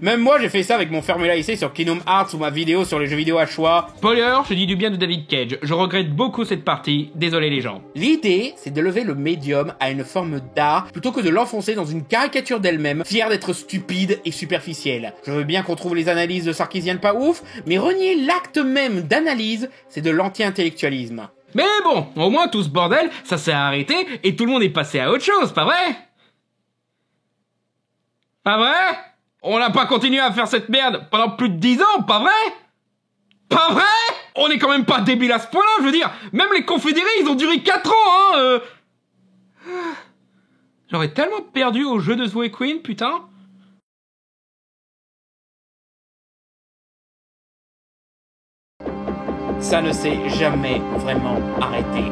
Même moi j'ai fait ça avec mon Formula essai sur Kingdom Hearts ou ma vidéo sur les jeux vidéo à choix. Spoiler, je dis du bien de David Cage. Je regrette beaucoup cette partie. Désolé les gens. L'idée, c'est de lever le médium à une forme d'art plutôt que de l'enfoncer dans une caricature d'elle-même, fière d'être stupide et superficielle. Je veux bien qu'on trouve les analyses de Sarkisian pas ouf, mais renier l'acte même d'analyse, c'est de l'anti-intellectualisme. Mais bon, au moins tout ce bordel, ça s'est arrêté et tout le monde est passé à autre chose, pas vrai? Pas vrai? On n'a pas continué à faire cette merde pendant plus de 10 ans, pas vrai? Pas vrai? On est quand même pas débiles à ce point-là, je veux dire. Même les confédérés, ils ont duré 4 ans, hein. J'aurais tellement perdu au jeu de Zoe Queen, putain. Ça ne s'est jamais vraiment arrêté.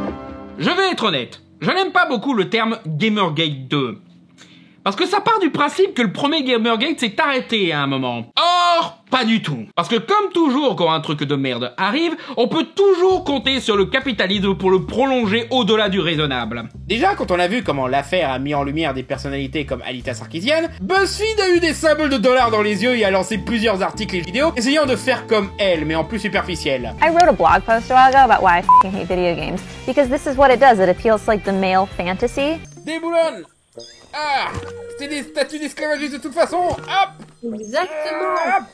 Je vais être honnête. Je n'aime pas beaucoup le terme Gamergate 2. Parce que ça part du principe que le premier Gamergate s'est arrêté à un moment. Or, pas du tout. Parce que comme toujours quand un truc de merde arrive, on peut toujours compter sur le capitalisme pour le prolonger au-delà du raisonnable. Déjà, quand on a vu comment l'affaire a mis en lumière des personnalités comme Alita Sarkisian, BuzzFeed a eu des symboles de dollars dans les yeux et a lancé plusieurs articles et vidéos essayant de faire comme elle, mais en plus superficiel. I wrote a blog post a while ago about why I f***ing hate video games. Because this is what it does, it appeals to like the male fantasy. Des boulonnes! Ah! C'était des statuts d'esclavagistes de toute façon! Hop! Exactement! Hop!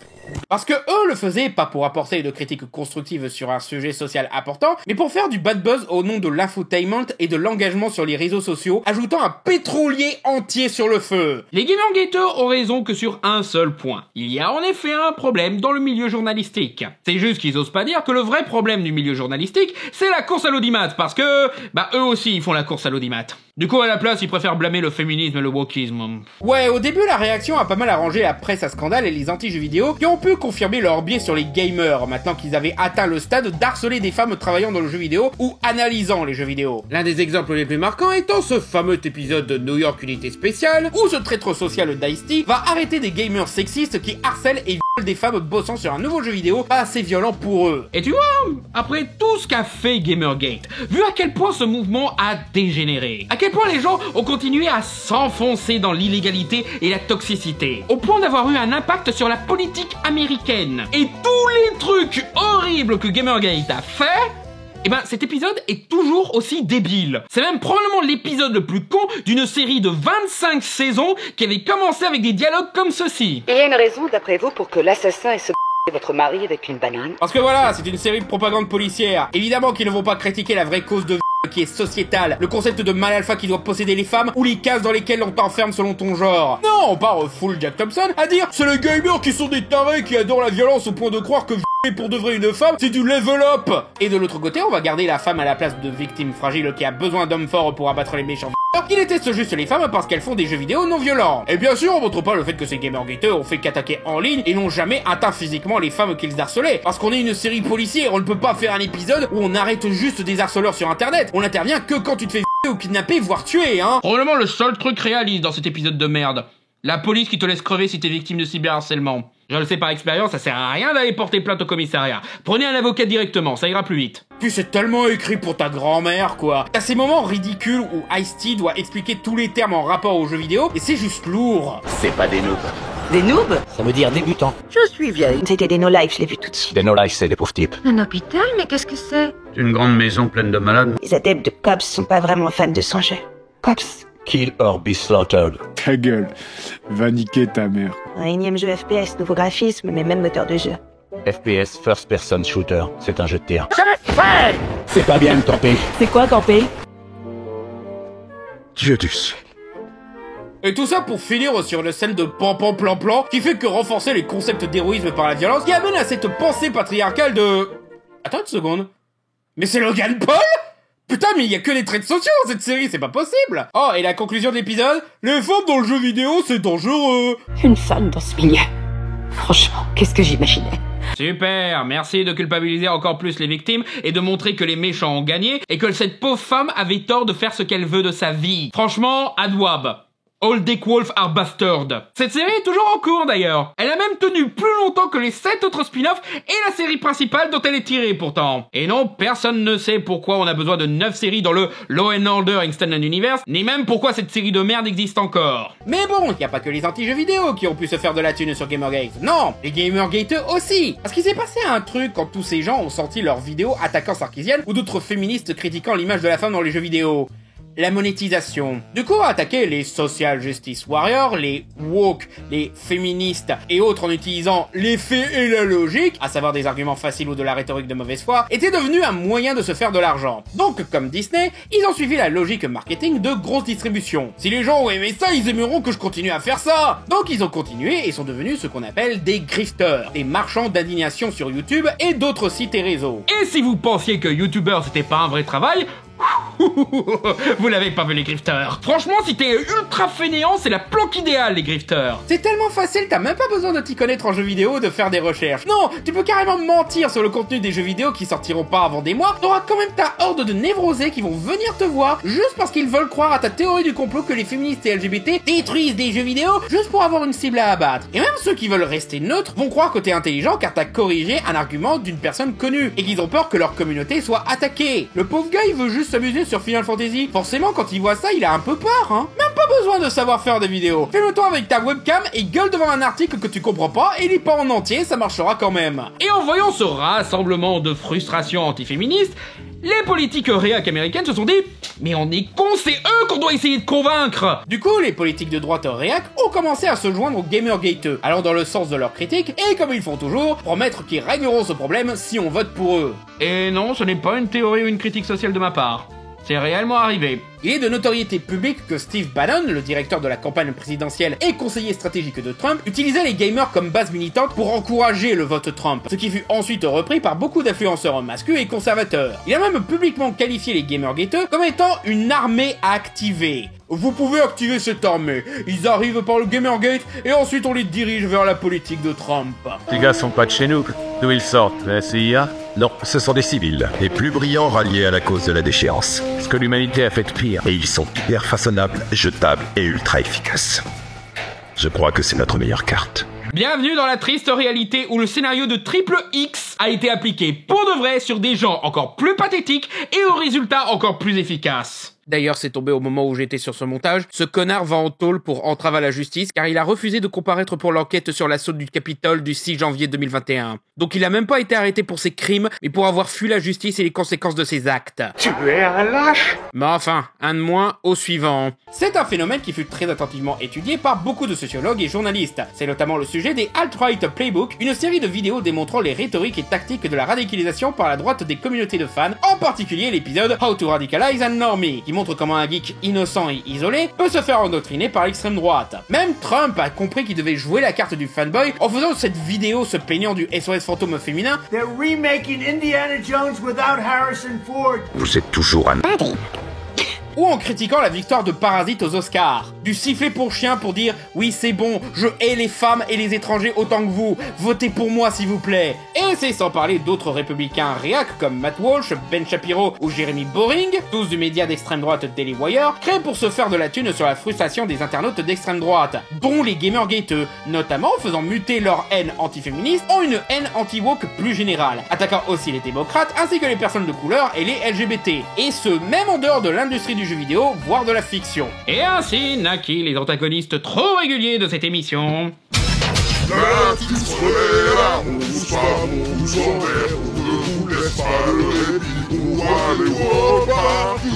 Parce que eux le faisaient pas pour apporter de critiques constructives sur un sujet social important, mais pour faire du bad buzz au nom de l'infotainment et de l'engagement sur les réseaux sociaux, ajoutant un pétrolier entier sur le feu. Les Gamergaters ont raison que sur un seul point. Il y a en effet un problème dans le milieu journalistique. C'est juste qu'ils osent pas dire que le vrai problème du milieu journalistique, c'est la course à l'audimat, parce que, eux aussi ils font la course à l'audimat. Du coup, à la place, ils préfèrent blâmer le féminisme et le wokisme. Ouais, au début, la réaction a pas mal arrangé la presse à scandale et les anti-jeux vidéo qui ont pu confirmer leur biais sur les gamers, maintenant qu'ils avaient atteint le stade d'harceler des femmes travaillant dans le jeu vidéo ou analysant les jeux vidéo. L'un des exemples les plus marquants étant ce fameux épisode de New York Unité Spéciale, où ce traître social d'Ice-T va arrêter des gamers sexistes qui harcèlent et violent des femmes bossant sur un nouveau jeu vidéo pas assez violent pour eux. Et tu vois, après tout ce qu'a fait Gamergate, vu à quel point ce mouvement a dégénéré, à quel point les gens ont continué à s'enfoncer dans l'illégalité et la toxicité, au point d'avoir eu un impact sur la politique américaine, et tous les trucs horribles que Gamergate a fait, Eh ben, cet épisode est toujours aussi débile. C'est même probablement l'épisode le plus con d'une série de 25 saisons qui avait commencé avec des dialogues comme ceci. Il y a une raison, d'après vous, pour que l'assassin ait se votre mari avec une banane? Parce que voilà, c'est une série de propagande policière. Évidemment qu'ils ne vont pas critiquer la vraie cause de qui est sociétale, le concept de mâle alpha qui doit posséder les femmes, ou les cases dans lesquelles on t'enferme selon ton genre. Non, on part full Jack Thompson à dire c'est les gamers qui sont des tarés qui adorent la violence au point de croire que pour de vrai une femme, c'est du level up. Et de l'autre côté, on va garder la femme à la place de victime fragile qui a besoin d'hommes forts pour abattre les méchants qui détestent juste les femmes parce qu'elles font des jeux vidéo non violents. Et bien sûr, on montre pas le fait que ces gamergateurs ont fait qu'attaquer en ligne et n'ont jamais atteint physiquement les femmes qu'ils harcelaient. Parce qu'on est une série policière, on ne peut pas faire un épisode où on arrête juste des harceleurs sur internet. On n'intervient que quand tu te fais ou kidnapper, voire tuer, hein. Probablement le seul truc réaliste dans cet épisode de merde. La police qui te laisse crever si t'es victime de cyberharcèlement. Je le sais par expérience, ça sert à rien d'aller porter plainte au commissariat. Prenez un avocat directement, ça ira plus vite. Puis c'est tellement écrit pour ta grand-mère, quoi. T'as ces moments ridicules où Ice-T doit expliquer tous les termes en rapport aux jeux vidéo, et c'est juste lourd. C'est pas des noobs. Des noobs? Ça veut dire débutant. Je suis vieille. C'était des no-life, je l'ai vu tout de suite. Des no-life, c'est des pauvres types. Un hôpital, mais qu'est-ce que c'est? C'est une grande maison pleine de malades. Les adeptes de Cops sont pas vraiment fans de son jeu. Cops. Kill or be slaughtered. Ta gueule, va niquer ta mère. Un énième jeu FPS, nouveau graphisme, mais même moteur de jeu. FPS First Person Shooter, c'est un jeu de tir. C'est pas bien de camper. C'est quoi camper? Dieu du ciel. Et tout ça pour finir sur une scène de pan-pan-plan-plan qui fait que renforcer les concepts d'héroïsme par la violence qui amène à cette pensée patriarcale de... Attends une seconde. Mais c'est Logan Paul ? Putain, mais il y a que des traits sociaux dans cette série, c'est pas possible. Oh, et la conclusion de l'épisode ? Les femmes dans le jeu vidéo, c'est dangereux. Une femme dans ce milieu. Franchement, qu'est-ce que j'imaginais? Super, merci de culpabiliser encore plus les victimes et de montrer que les méchants ont gagné et que cette pauvre femme avait tort de faire ce qu'elle veut de sa vie. Franchement, adouab. All Dick Wolf are bastard. Cette série est toujours en cours d'ailleurs. Elle a même tenu plus longtemps que les 7 autres spin-offs et la série principale dont elle est tirée pourtant. Et non, personne ne sait pourquoi on a besoin de 9 séries dans le Law & Order Extended Universe, ni même pourquoi cette série de merde existe encore. Mais bon, y a pas que les anti-jeux vidéo qui ont pu se faire de la thune sur Gamergate. Non, les Gamergateux aussi. Parce qu'il s'est passé un truc quand tous ces gens ont sorti leurs vidéos attaquant Sarkeesian ou d'autres féministes critiquant l'image de la femme dans les jeux vidéo. La monétisation. Du coup, attaquer les social justice warriors, les woke, les féministes et autres en utilisant les faits et la logique, à savoir des arguments faciles ou de la rhétorique de mauvaise foi, était devenu un moyen de se faire de l'argent. Donc, comme Disney, ils ont suivi la logique marketing de grosse distribution. Si les gens ont aimé ça, ils aimeront que je continue à faire ça. Donc, ils ont continué et sont devenus ce qu'on appelle des grifters, des marchands d'indignation sur YouTube et d'autres sites et réseaux. Et si vous pensiez que YouTuber c'était pas un vrai travail, vous l'avez pas vu les grifters. Franchement, si t'es ultra fainéant, c'est la planque idéale les grifters. C'est tellement facile, t'as même pas besoin de t'y connaître en jeux vidéo ou de faire des recherches. Non, tu peux carrément mentir sur le contenu des jeux vidéo qui sortiront pas avant des mois. T'auras quand même ta horde de névrosés qui vont venir te voir juste parce qu'ils veulent croire à ta théorie du complot que les féministes et LGBT détruisent des jeux vidéo juste pour avoir une cible à abattre. Et même ceux qui veulent rester neutres vont croire que t'es intelligent car t'as corrigé un argument d'une personne connue et qu'ils ont peur que leur communauté soit attaquée. Le pauvre gars, il veut juste s'amuser sur Final Fantasy. Forcément, quand il voit ça, il a un peu peur, hein. Même pas besoin de savoir faire des vidéos. Fais-le-toi avec ta webcam et gueule devant un article que tu comprends pas et lis pas en entier, ça marchera quand même. Et en voyant ce rassemblement de frustration antiféministe, les politiques réac américaines se sont dit « Mais on est cons, c'est eux qu'on doit essayer de convaincre !» Du coup, les politiques de droite réac ont commencé à se joindre aux gamergateux, allant dans le sens de leurs critiques et, comme ils font toujours, promettre qu'ils régleront ce problème si on vote pour eux. Et non, ce n'est pas une théorie ou une critique sociale de ma part. C'est réellement arrivé. Il est de notoriété publique que Steve Bannon, le directeur de la campagne présidentielle et conseiller stratégique de Trump, utilisait les gamers comme base militante pour encourager le vote Trump, ce qui fut ensuite repris par beaucoup d'influenceurs masculins et conservateurs. Il a même publiquement qualifié les gamergateux comme étant une armée à activer. Vous pouvez activer cette armée. Ils arrivent par le Gamergate et ensuite on les dirige vers la politique de Trump. Ces gars sont pas de chez nous. D'où ils sortent? La CIA? Non, ce sont des civils, les plus brillants ralliés à la cause de la déchéance. Ce que l'humanité a fait de pire. Et ils sont hyper façonnables, jetables et ultra efficaces. Je crois que c'est notre meilleure carte. Bienvenue dans la triste réalité où le scénario de Triple X a été appliqué pour de vrai sur des gens encore plus pathétiques et aux résultats encore plus efficaces. D'ailleurs, c'est tombé au moment où j'étais sur ce montage. Ce connard va en tôle pour entrave à la justice car il a refusé de comparaître pour l'enquête sur l'assaut du Capitole du 6 janvier 2021. Donc il a même pas été arrêté pour ses crimes, mais pour avoir fui la justice et les conséquences de ses actes. Tu es un lâche! Mais enfin, un de moins au suivant. C'est un phénomène qui fut très attentivement étudié par beaucoup de sociologues et journalistes. C'est notamment le sujet des Alt-Right Playbook, une série de vidéos démontrant les rhétoriques et tactiques de la radicalisation par la droite des communautés de fans, en particulier l'épisode How to Radicalize a Normie, qui montre comment un geek innocent et isolé peut se faire endoctriner par l'extrême droite. Même Trump a compris qu'il devait jouer la carte du fanboy en faisant cette vidéo se plaignant du SOS fantôme féminin. They're remaking Indiana Jones without Harrison Ford. Vous êtes toujours un... Ou en critiquant la victoire de Parasite aux Oscars. Du sifflet pour chien pour dire « Oui, c'est bon, je hais les femmes et les étrangers autant que vous, votez pour moi s'il vous plaît ». Et c'est sans parler d'autres républicains réac comme Matt Walsh, Ben Shapiro ou Jeremy Boring, tous du média d'extrême droite Daily Wire, créés pour se faire de la thune sur la frustration des internautes d'extrême droite, dont les gamergateux, notamment en faisant muter leur haine anti-féministe en une haine anti-woke plus générale, attaquant aussi les démocrates ainsi que les personnes de couleur et les LGBT. Et ce, même en dehors de l'industrie du jeu vidéo, voire de la fiction. Et ainsi naquit les antagonistes trop réguliers de cette émission. La petite scolaire, on vous parle, on vous emmerde, on ne vous laisse pas le répit, on va les voir partout.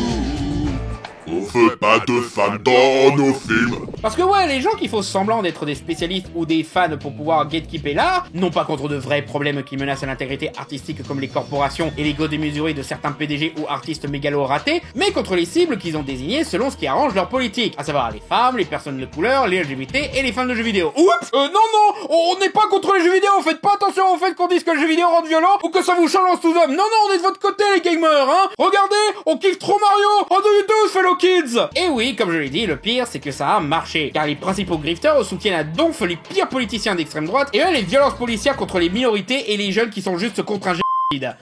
On fait pas de fans dans nos films. Parce que ouais, les gens qui font semblant d'être des spécialistes ou des fans pour pouvoir gatekeeper l'art, non pas contre de vrais problèmes qui menacent l'intégrité artistique comme les corporations et l'ego démesuré de certains PDG ou artistes mégalo ratés, mais contre les cibles qu'ils ont désignées selon ce qui arrange leur politique, à savoir les femmes, les personnes de couleur, les LGBT et les fans de jeux vidéo. Oups, non, on n'est pas contre les jeux vidéo, faites pas attention au fait qu'on dise que le jeu vidéo rend violent ou que ça vous challenge tous hommes. Non, on est de votre côté les gamers, hein. Regardez, on kiffe trop Mario, on do you do, fellow kids. Et oui, comme je l'ai dit, le pire c'est que ça a marché, car les principaux grifters soutiennent à donf les pires politiciens d'extrême droite et eux les violences policières contre les minorités et les jeunes qui sont juste contre un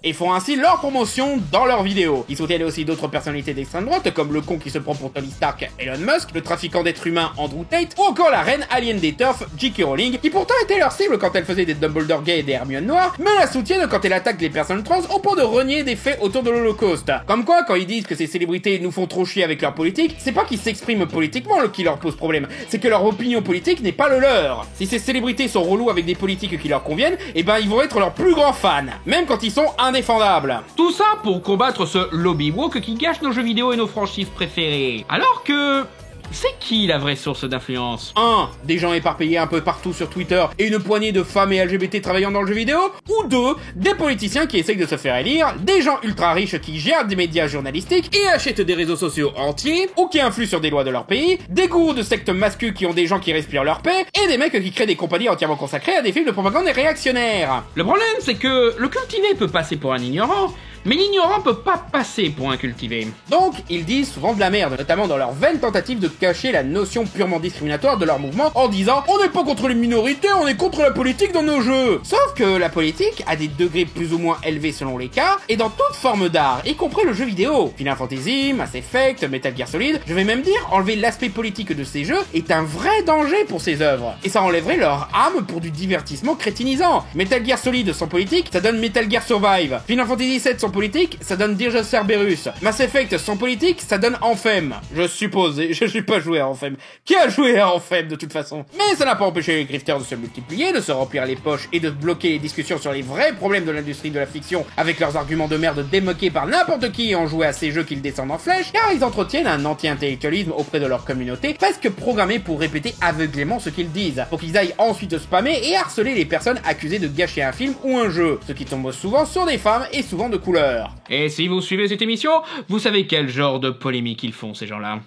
et font ainsi leur promotion dans leurs vidéos. Ils soutiennent aussi d'autres personnalités d'extrême droite comme le con qui se prend pour Tony Stark, Elon Musk, le trafiquant d'êtres humains Andrew Tate ou encore la reine alien des turfs J.K. Rowling qui pourtant était leur cible quand elle faisait des Dumbledore gays et des Hermione noires, mais la soutiennent quand elle attaque les personnes trans au point de renier des faits autour de l'Holocauste. Comme quoi, quand ils disent que ces célébrités nous font trop chier avec leur politique, c'est pas qu'ils s'expriment politiquement qui leur pose problème, c'est que leur opinion politique n'est pas le leur. Si ces célébrités sont relous avec des politiques qui leur conviennent, et ben ils vont être leurs plus grands fans, même quand ils sont indéfendables. Tout ça pour combattre ce lobby woke qui gâche nos jeux vidéo et nos franchises préférées. Alors que... c'est qui la vraie source d'influence? 1. Des gens éparpillés un peu partout sur Twitter et une poignée de femmes et LGBT travaillant dans le jeu vidéo. Ou 2. Des politiciens qui essayent de se faire élire, des gens ultra riches qui gèrent des médias journalistiques et achètent des réseaux sociaux entiers, ou qui influent sur des lois de leur pays, des gourous de sectes masculins qui ont des gens qui respirent leur paix, et des mecs qui créent des compagnies entièrement consacrées à des films de propagande et réactionnaires. Le problème, c'est que le cultivé peut passer pour un ignorant, mais l'ignorant peut pas passer pour un cultivé. Donc, ils disent souvent de la merde, notamment dans leur vaine tentative de cacher la notion purement discriminatoire de leur mouvement en disant « On n'est pas contre les minorités, on est contre la politique dans nos jeux !» Sauf que la politique a des degrés plus ou moins élevés selon les cas, et dans toute forme d'art, y compris le jeu vidéo. Final Fantasy, Mass Effect, Metal Gear Solid, je vais même dire, enlever l'aspect politique de ces jeux est un vrai danger pour ces œuvres. Et ça enlèverait leur âme pour du divertissement crétinisant. Metal Gear Solid sans politique, ça donne Metal Gear Survive. Final Fantasy VII sans politique, ça donne Dirge of Cerberus. Mass Effect sans politique, ça donne Anthem. Je suppose, je suis pas joué à Anthem. Qui a joué à Anthem de toute façon? Mais ça n'a pas empêché les grifters de se multiplier, de se remplir les poches et de bloquer les discussions sur les vrais problèmes de l'industrie de la fiction avec leurs arguments de merde démoqués par n'importe qui ayant joué à ces jeux qu'ils descendent en flèche, car ils entretiennent un anti-intellectualisme auprès de leur communauté, presque programmé pour répéter aveuglément ce qu'ils disent, pour qu'ils aillent ensuite spammer et harceler les personnes accusées de gâcher un film ou un jeu, ce qui tombe souvent sur des femmes et souvent de couleur. Et si vous suivez cette émission, vous savez quel genre de polémique ils font, ces gens-là.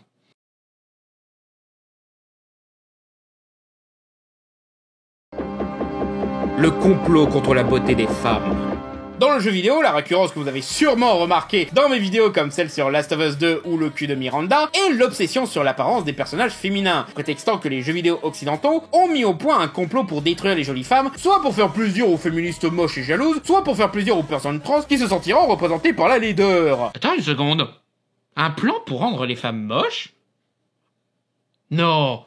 Le complot contre la beauté des femmes. Dans le jeu vidéo, la récurrence que vous avez sûrement remarqué dans mes vidéos comme celle sur Last of Us 2 ou le cul de Miranda est l'obsession sur l'apparence des personnages féminins, prétextant que les jeux vidéo occidentaux ont mis au point un complot pour détruire les jolies femmes, soit pour faire plaisir aux féministes moches et jalouses, soit pour faire plaisir aux personnes trans qui se sentiront représentées par la laideur. Attends une seconde. Un plan pour rendre les femmes moches? Non,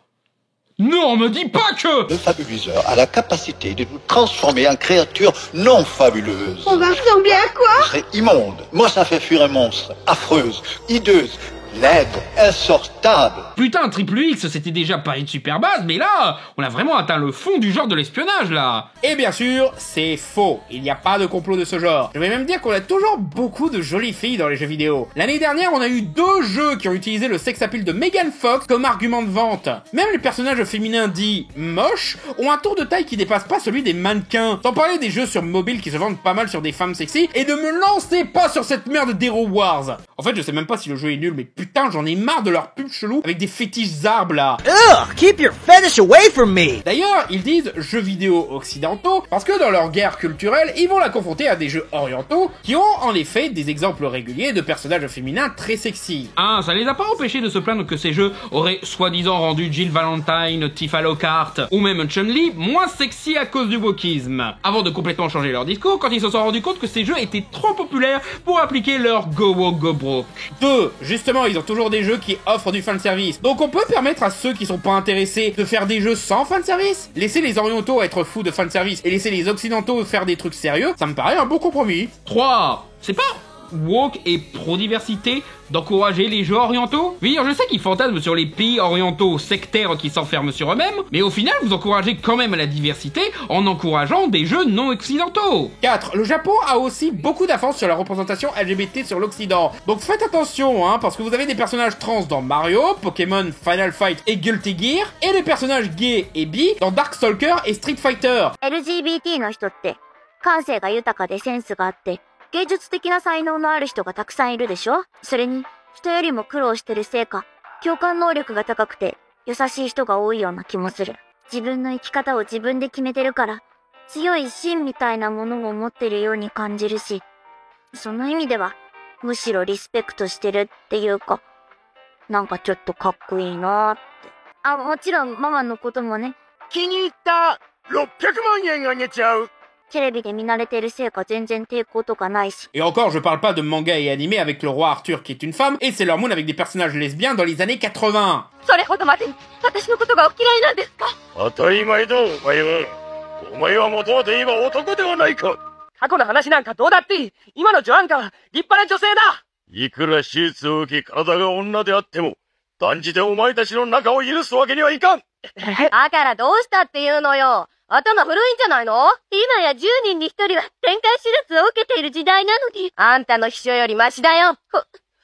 me dis pas que... Le fabuliseur a la capacité de nous transformer en créatures non fabuleuses. On va ressembler à quoi? Ce serait immonde. Moi, ça fait fuir un monstre. Affreuse, hideuse, L'être insortable. Putain, Triple X, c'était déjà pas une super base, mais là, on a vraiment atteint le fond du genre de l'espionnage, là. Et bien sûr, c'est faux. Il n'y a pas de complot de ce genre. Je vais même dire qu'on a toujours beaucoup de jolies filles dans les jeux vidéo. L'année dernière, on a eu 2 jeux qui ont utilisé le sex appeal de Megan Fox comme argument de vente. Même les personnages féminins dits moches ont un tour de taille qui dépasse pas celui des mannequins. Sans parler des jeux sur mobile qui se vendent pas mal sur des femmes sexy, et de me lancer pas sur cette merde d'Hero Wars. En fait, je sais même pas si le jeu est nul, mais putain, j'en ai marre de leurs pubs chelous avec des fétiches arbres là. Ugh, keep your fetish away from me. D'ailleurs, ils disent jeux vidéo occidentaux parce que dans leur guerre culturelle, ils vont la confronter à des jeux orientaux qui ont en effet des exemples réguliers de personnages féminins très sexy. Ah, ça les a pas empêchés de se plaindre que ces jeux auraient soi-disant rendu Jill Valentine, Tifa Lockhart ou même Chun-Li moins sexy à cause du wokisme. Avant de complètement changer leur discours quand ils se sont rendus compte que ces jeux étaient trop populaires pour appliquer leur Go Woke Go Broke. 2. Justement, ils ont toujours des jeux qui offrent du fanservice. Donc on peut permettre à ceux qui sont pas intéressés de faire des jeux sans fanservice. Laisser les orientaux être fous de fanservice et laisser les occidentaux faire des trucs sérieux, ça me paraît un bon compromis. 3. C'est pas woke et pro-diversité d'encourager les jeux orientaux? Oui, je sais qu'ils fantasment sur les pays orientaux sectaires qui s'enferment sur eux-mêmes, mais au final, vous encouragez quand même la diversité en encourageant des jeux non occidentaux. 4. Le Japon a aussi beaucoup d'avance sur la représentation LGBT sur l'Occident. Donc faites attention, parce que vous avez des personnages trans dans Mario, Pokémon, Final Fight et Guilty Gear, et des personnages gays et bi dans Darkstalker et Street Fighter. LGBT の人って感性が豊かでセンスがあって芸術的な才能のある人がたくさんいるでしょ。それに人よりも苦労してるせいか共感能力が高くて優しい人が多いような気もする。自分の生き方を自分で決めてるから強い芯みたいなものを持ってるように感じるし、その意味ではむしろリスペクトしてるっていうか、なんかちょっとかっこいいなーって。あ、もちろんママのこともね。気に入った600万円あげちゃう。テレビで見慣れてるせいか全然抵抗とかないし。Et encore, je parle pas de manga et animé avec le roi Arthur qui est une femme et Sailor Moon avec des personnages lesbiens dans les années 80. それほどまでに私のことがお嫌いなんですか？当たり前だ、お前は。お前は元はといえば男ではないか。過去の話なんかどうだっていい。今のジョアンカは立派な女性だ。いくら手術を受け体が女であっても、断じてお前たちの仲を許すわけにはいかん。だからどうしたっていうのよ。頭古いんじゃないの？今や10人に1人は展開手術を受けている時代なのに。あんたの秘書よりマシだよ。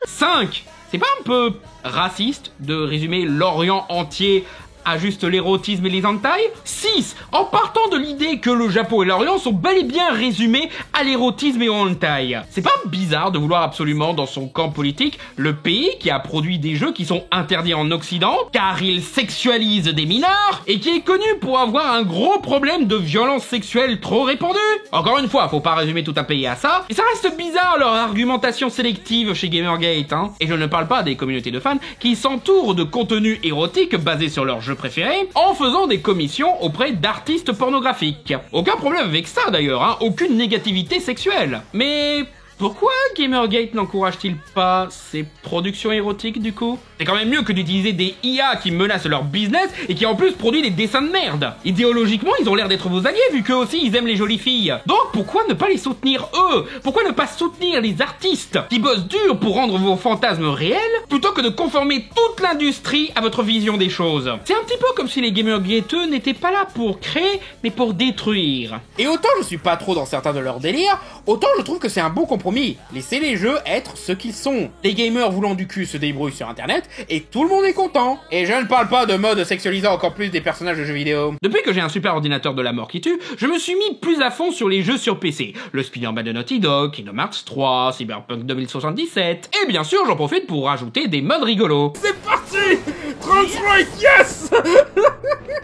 5. C'est pas un peu raciste de résumer l'Orient entier à juste l'érotisme et les hentai? 6. En partant de l'idée que le Japon et l'Orient sont bel et bien résumés à l'érotisme et au hentai. C'est pas bizarre de vouloir absolument dans son camp politique le pays qui a produit des jeux qui sont interdits en Occident car ils sexualisent des mineurs et qui est connu pour avoir un gros problème de violence sexuelle trop répandue. Encore une fois, faut pas résumer tout un pays à ça, mais ça reste bizarre leur argumentation sélective chez Gamergate, Et je ne parle pas des communautés de fans qui s'entourent de contenus érotiques basés sur leurs jeux préférés en faisant des commissions auprès d'artistes pornographiques. Aucun problème avec ça d'ailleurs, aucune négativité sexuelle. Mais pourquoi Gamergate n'encourage-t-il pas ces productions érotiques du coup? C'est quand même mieux que d'utiliser des IA qui menacent leur business et qui en plus produisent des dessins de merde. Idéologiquement, ils ont l'air d'être vos alliés vu qu'eux aussi ils aiment les jolies filles. Donc pourquoi ne pas les soutenir eux? Pourquoi ne pas soutenir les artistes qui bossent dur pour rendre vos fantasmes réels plutôt que de conformer toute l'industrie à votre vision des choses? C'est un petit peu comme si les Gamergateux n'étaient pas là pour créer mais pour détruire. Et autant je suis pas trop dans certains de leurs délires, autant je trouve que c'est un bon compromis. Laissez les jeux être ce qu'ils sont. Les gamers voulant du cul se débrouillent sur internet et tout le monde est content. Et je ne parle pas de mode sexualisant encore plus des personnages de jeux vidéo. Depuis que j'ai un super ordinateur de la mort qui tue, je me suis mis plus à fond sur les jeux sur PC. Le Spider-Man de Naughty Dog, Kingdom Hearts 3, Cyberpunk 2077, et bien sûr j'en profite pour rajouter des modes rigolos. C'est parti! Transstrike, yes!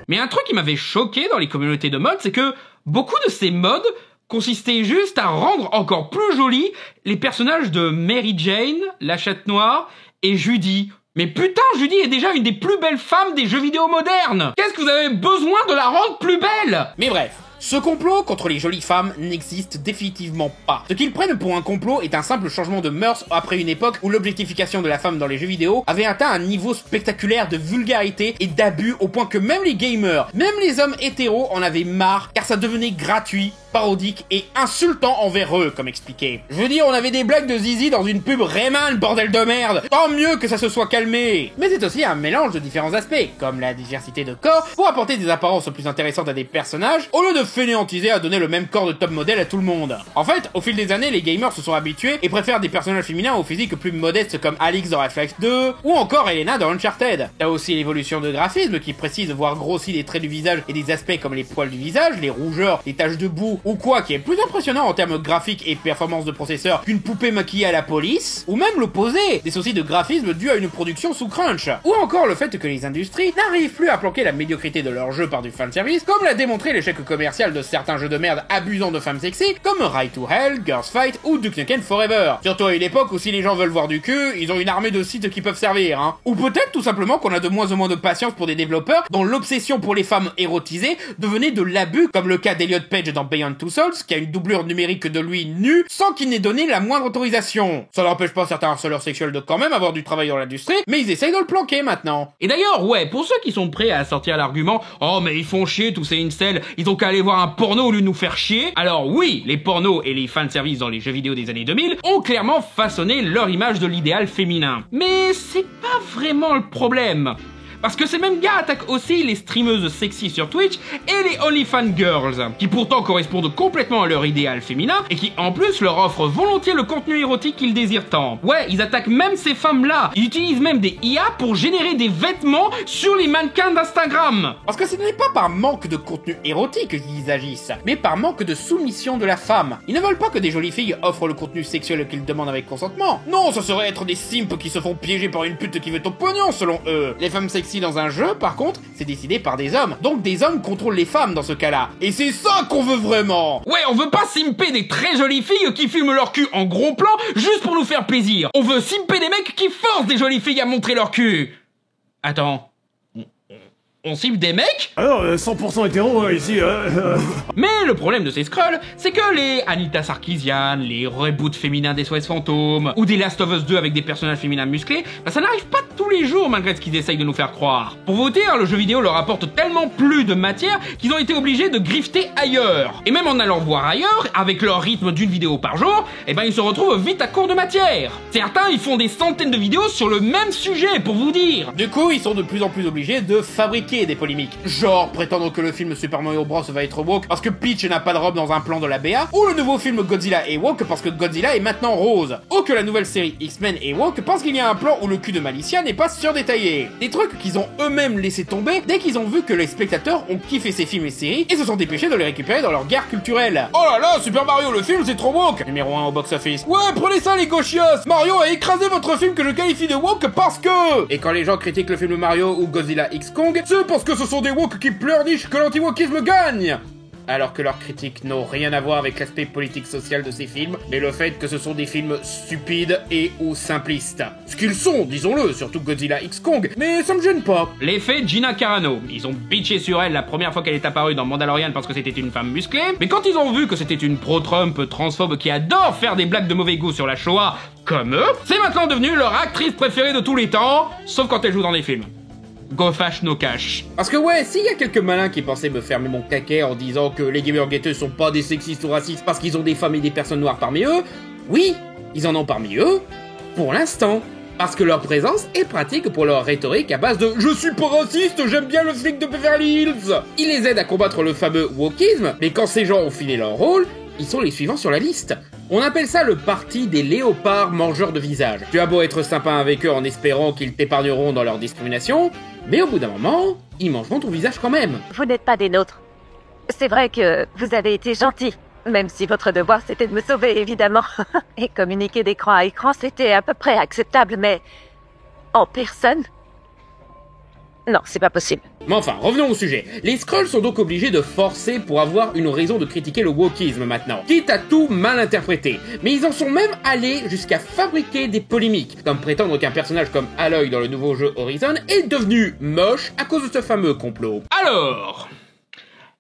Mais un truc qui m'avait choqué dans les communautés de mods, c'est que beaucoup de ces mods consistait juste à rendre encore plus jolis les personnages de Mary Jane, la chatte noire, et Judy. Mais putain, Judy est déjà une des plus belles femmes des jeux vidéo modernes! Qu'est-ce que vous avez besoin de la rendre plus belle? Mais bref, Ce complot contre les jolies femmes n'existe définitivement pas. Ce qu'ils prennent pour un complot est un simple changement de mœurs après une époque où l'objectification de la femme dans les jeux vidéo avait atteint un niveau spectaculaire de vulgarité et d'abus au point que même les gamers, même les hommes hétéros en avaient marre car ça devenait gratuit, parodique et insultant envers eux, comme expliqué. Je veux dire, on avait des blagues de zizi dans une pub Rayman, bordel de merde. Tant mieux que ça se soit calmé. Mais c'est aussi un mélange de différents aspects, comme la diversité de corps, pour apporter des apparences plus intéressantes à des personnages, au lieu de fainéantiser à donner le même corps de top modèle à tout le monde. En fait, au fil des années, les gamers se sont habitués et préfèrent des personnages féminins aux physiques plus modestes comme Alix dans Half-Life 2, ou encore Elena dans Uncharted. T'as aussi l'évolution de graphisme qui précise voire grossit des traits du visage et des aspects comme les poils du visage, les rougeurs, les taches de boue, ou quoi qui est plus impressionnant en termes graphiques et performance de processeur qu'une poupée maquillée à la police, ou même l'opposé, des soucis de graphisme dus à une production sous crunch, ou encore le fait que les industries n'arrivent plus à planquer la médiocrité de leurs jeux par du fanservice, comme l'a démontré l'échec commercial de certains jeux de merde abusant de femmes sexy, comme Ride to Hell, Girls Fight ou Duke Nukem Forever. Surtout à une époque où si les gens veulent voir du cul, ils ont une armée de sites qui peuvent servir, hein. Ou peut-être tout simplement qu'on a de moins en moins de patience pour des développeurs dont l'obsession pour les femmes érotisées devenait de l'abus, comme le cas d'Elliot Page dans Beyond Two Souls, qui a une doublure numérique de lui nu sans qu'il n'ait donné la moindre autorisation. Ça n'empêche pas certains harceleurs sexuels de quand même avoir du travail dans l'industrie, mais ils essayent de le planquer maintenant. Et d'ailleurs, ouais, pour ceux qui sont prêts à sortir l'argument « Oh mais ils font chier tous ces incels, ils ont qu'à aller voir un porno au lieu de nous faire chier », alors oui, les pornos et les fanservices dans les jeux vidéo des années 2000 ont clairement façonné leur image de l'idéal féminin. Mais c'est pas vraiment le problème. Parce que ces mêmes gars attaquent aussi les streameuses sexy sur Twitch et les OnlyFans Girls, qui pourtant correspondent complètement à leur idéal féminin et qui en plus leur offrent volontiers le contenu érotique qu'ils désirent tant. Ouais, ils attaquent même ces femmes-là. Ils utilisent même des IA pour générer des vêtements sur les mannequins d'Instagram. Parce que ce n'est pas par manque de contenu érotique qu'ils agissent, mais par manque de soumission de la femme. Ils ne veulent pas que des jolies filles offrent le contenu sexuel qu'ils demandent avec consentement. Non, ce serait être des simps qui se font piéger par une pute qui veut ton pognon selon eux. Les femmes sexy dans un jeu, par contre, c'est décidé par des hommes. Donc des hommes contrôlent les femmes dans ce cas-là. Et c'est ça qu'on veut vraiment. Ouais, on veut pas simper des très jolies filles qui filment leur cul en gros plan juste pour nous faire plaisir. On veut simper des mecs qui forcent des jolies filles à montrer leur cul. Attends. On cible des mecs? Alors, 100% hétéro, ici, Mais le problème de ces scrolls, c'est que les Anita Sarkeesian, les reboots féminins des SOS Fantômes, ou des Last of Us 2 avec des personnages féminins musclés, bah ça n'arrive pas tous les jours malgré ce qu'ils essayent de nous faire croire. Pour vous dire, le jeu vidéo leur apporte tellement plus de matière qu'ils ont été obligés de grifter ailleurs. Et même en allant voir ailleurs, avec leur rythme d'une vidéo par jour, eh ben ils se retrouvent vite à court de matière. Certains, ils font des centaines de vidéos sur le même sujet, pour vous dire. Du coup, ils sont de plus en plus obligés de fabriquer des polémiques. Genre prétendre que le film Super Mario Bros va être woke parce que Peach n'a pas de robe dans un plan de la BA, ou le nouveau film Godzilla est woke parce que Godzilla est maintenant rose, ou que la nouvelle série X-Men est woke parce qu'il y a un plan où le cul de Malicia n'est pas surdétaillé. Des trucs qu'ils ont eux-mêmes laissé tomber dès qu'ils ont vu que les spectateurs ont kiffé ces films et séries et se sont dépêchés de les récupérer dans leur guerre culturelle. Oh là là, Super Mario le film c'est trop woke, numéro 1 au box-office. Ouais, prenez ça les gauchios, Mario a écrasé votre film que je qualifie de woke parce que... Et quand les gens critiquent le film Mario ou Godzilla X Kong, c'est parce que ce sont des woke qui pleurnichent que l'anti-wokisme gagne. Alors que leurs critiques n'ont rien à voir avec l'aspect politique-social de ces films, mais le fait que ce sont des films stupides et ou simplistes. Ce qu'ils sont, disons-le, surtout Godzilla X Kong, mais ça me gêne pas. L'effet Gina Carano. Ils ont bitché sur elle la première fois qu'elle est apparue dans Mandalorian parce que c'était une femme musclée, mais quand ils ont vu que c'était une pro-Trump transphobe qui adore faire des blagues de mauvais goût sur la Shoah, comme eux, c'est maintenant devenu leur actrice préférée de tous les temps, sauf quand elle joue dans des films. Go fâche no cash. Parce que ouais, s'il y a quelques malins qui pensaient me fermer mon caquet en disant que les gamergateux sont pas des sexistes ou racistes parce qu'ils ont des femmes et des personnes noires parmi eux, oui, ils en ont parmi eux, pour l'instant. Parce que leur présence est pratique pour leur rhétorique à base de « Je suis pas raciste, j'aime bien le flic de Beverly Hills ». Ils les aident à combattre le fameux wokisme, mais quand ces gens ont filé leur rôle, ils sont les suivants sur la liste. On appelle ça le parti des léopards mangeurs de visage. Tu as beau être sympa avec eux en espérant qu'ils t'épargneront dans leur discrimination, mais au bout d'un moment, ils mangeront ton visage quand même. Vous n'êtes pas des nôtres. C'est vrai que vous avez été gentil, même si votre devoir c'était de me sauver, évidemment. Et communiquer d'écran à écran, c'était à peu près acceptable, mais en personne... Non, c'est pas possible. Mais enfin, revenons au sujet. Les Skrulls sont donc obligés de forcer pour avoir une raison de critiquer le wokisme maintenant, quitte à tout mal interpréter. Mais ils en sont même allés jusqu'à fabriquer des polémiques, comme prétendre qu'un personnage comme Aloy dans le nouveau jeu Horizon est devenu moche à cause de ce fameux complot. Alors...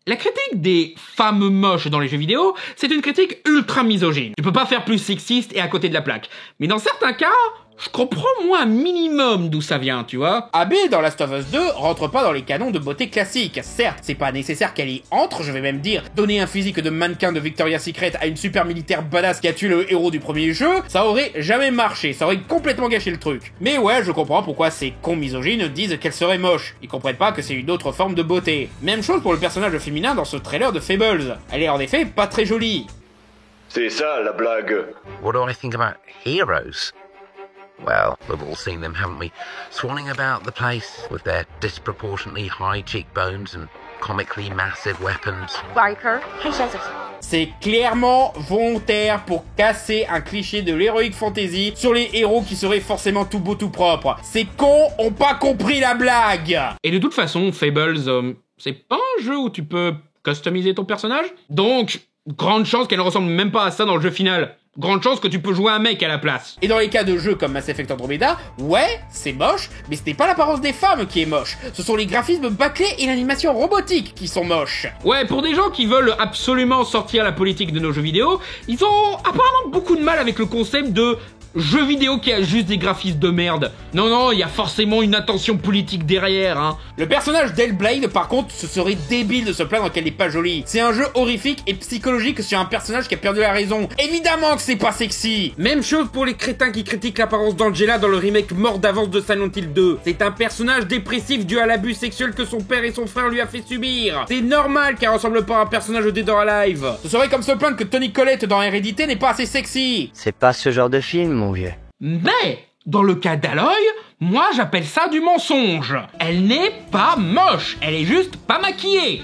La critique des femmes moches dans les jeux vidéo, c'est une critique ultra misogyne. Tu peux pas faire plus sexiste et à côté de la plaque. Mais dans certains cas, je comprends moi un minimum d'où ça vient, tu vois. Abby dans Last of Us 2 rentre pas dans les canons de beauté classiques. Certes, c'est pas nécessaire qu'elle y entre, je vais même dire, donner un physique de mannequin de Victoria's Secret à une super militaire badass qui a tué le héros du premier jeu, ça aurait jamais marché, ça aurait complètement gâché le truc. Mais ouais, je comprends pourquoi ces cons misogynes disent qu'elle serait moche. Ils comprennent pas que c'est une autre forme de beauté. Même chose pour le personnage féminin dans ce trailer de Fables. Elle est en effet pas très jolie. C'est ça la blague. What do I think about heroes? Well, we've all seen them, haven't we? Swanning about the place with their disproportionately high cheekbones and comically massive weapons. Riker, c'est clairement volontaire pour casser un cliché de l'heroic fantasy sur les héros qui seraient forcément tout beaux tout propres. Ces cons ont pas compris la blague. Et de toute façon, Fables, c'est pas un jeu où tu peux customiser ton personnage. Donc, grande chance qu'elle ne ressemble même pas à ça dans le jeu final. Grande chance que tu peux jouer un mec à la place. Et dans les cas de jeux comme Mass Effect Andromeda, ouais, c'est moche, mais ce n'est pas l'apparence des femmes qui est moche. Ce sont les graphismes bâclés et l'animation robotique qui sont moches. Ouais, pour des gens qui veulent absolument sortir la politique de nos jeux vidéo, ils ont apparemment beaucoup de mal avec le concept de jeu vidéo qui a juste des graphismes de merde. Non, il y a forcément une intention politique derrière, hein. Le personnage d'Hellblade, par contre, ce serait débile de se plaindre qu'elle n'est pas jolie. C'est un jeu horrifique et psychologique sur un personnage qui a perdu la raison. Évidemment que c'est pas sexy. Même chose pour les crétins qui critiquent l'apparence d'Angela dans le remake mort d'avance de Silent Hill 2. C'est un personnage dépressif dû à l'abus sexuel que son père et son frère lui a fait subir. C'est normal qu'elle ressemble pas à un personnage de Dead or Alive. Ce serait comme se plaindre que Toni Collette dans Hérédité n'est pas assez sexy. C'est pas ce genre de film, mon vieux. Mais, dans le cas d'Aloy, moi j'appelle ça du mensonge. Elle n'est pas moche, elle est juste pas maquillée.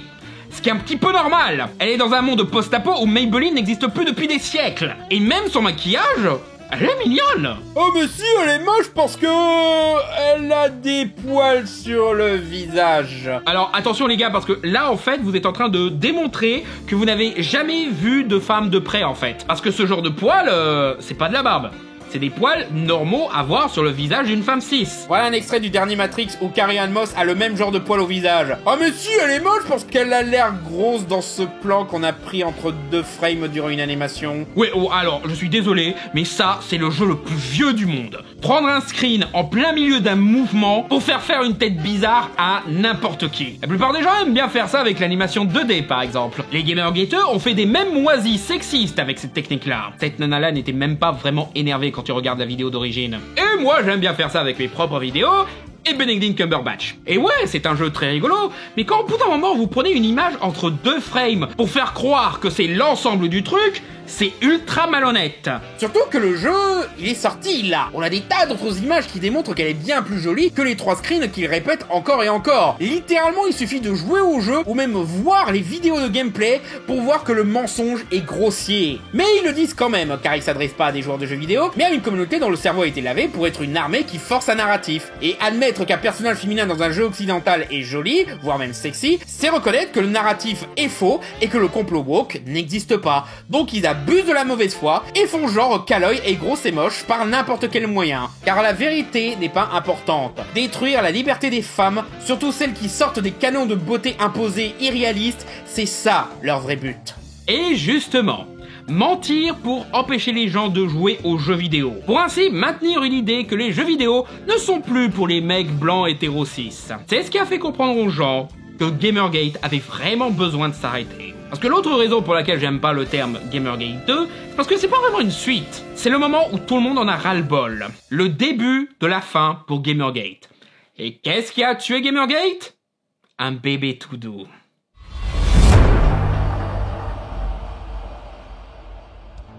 Ce qui est un petit peu normal. Elle est dans un monde post-apo où Maybelline n'existe plus depuis des siècles. Et même son maquillage, elle est mignonne. Oh mais si, elle est moche parce que elle a des poils sur le visage. Alors attention les gars, parce que là en fait vous êtes en train de démontrer que vous n'avez jamais vu de femme de près en fait. Parce que ce genre de poils, c'est pas de la barbe. C'est des poils normaux à voir sur le visage d'une femme cis. Voilà un extrait du dernier Matrix où Carrie-Anne Moss a le même genre de poils au visage. Oh mais si, elle est moche parce qu'elle a l'air grosse dans ce plan qu'on a pris entre deux frames durant une animation. Ouais, oh, alors, je suis désolé, mais ça, c'est le jeu le plus vieux du monde. Prendre un screen en plein milieu d'un mouvement pour faire une tête bizarre à n'importe qui. La plupart des gens aiment bien faire ça avec l'animation 2D, par exemple. Les gamergateurs ont fait des mêmes moisies sexistes avec cette technique-là. Cette nana-là n'était même pas vraiment énervée quand tu regardes la vidéo d'origine. Et moi, j'aime bien faire ça avec mes propres vidéos et Benedict Cumberbatch. Et ouais, c'est un jeu très rigolo, mais quand au bout d'un moment, vous prenez une image entre deux frames pour faire croire que c'est l'ensemble du truc, c'est ultra malhonnête. Surtout que le jeu, il est sorti là. On a des tas d'autres images qui démontrent qu'elle est bien plus jolie que les 3 screens qu'il répète encore et encore. Littéralement, il suffit de jouer au jeu ou même voir les vidéos de gameplay pour voir que le mensonge est grossier. Mais ils le disent quand même, car ils s'adressent pas à des joueurs de jeux vidéo, mais à une communauté dont le cerveau a été lavé pour être une armée qui force un narratif. Et admettre qu'un personnage féminin dans un jeu occidental est joli, voire même sexy, c'est reconnaître que le narratif est faux et que le complot woke n'existe pas. Donc ils abusent de la mauvaise foi et font genre qu'Aloy est grosse et moche par n'importe quel moyen. Car la vérité n'est pas importante. Détruire la liberté des femmes, surtout celles qui sortent des canons de beauté imposés irréalistes, c'est ça leur vrai but. Et justement, mentir pour empêcher les gens de jouer aux jeux vidéo. Pour ainsi maintenir une idée que les jeux vidéo ne sont plus pour les mecs blancs hétéro cis. C'est ce qui a fait comprendre aux gens que Gamergate avait vraiment besoin de s'arrêter. Parce que l'autre raison pour laquelle j'aime pas le terme Gamergate 2, c'est parce que c'est pas vraiment une suite. C'est le moment où tout le monde en a ras-le-bol. Le début de la fin pour Gamergate. Et qu'est-ce qui a tué Gamergate? Un bébé tout doux.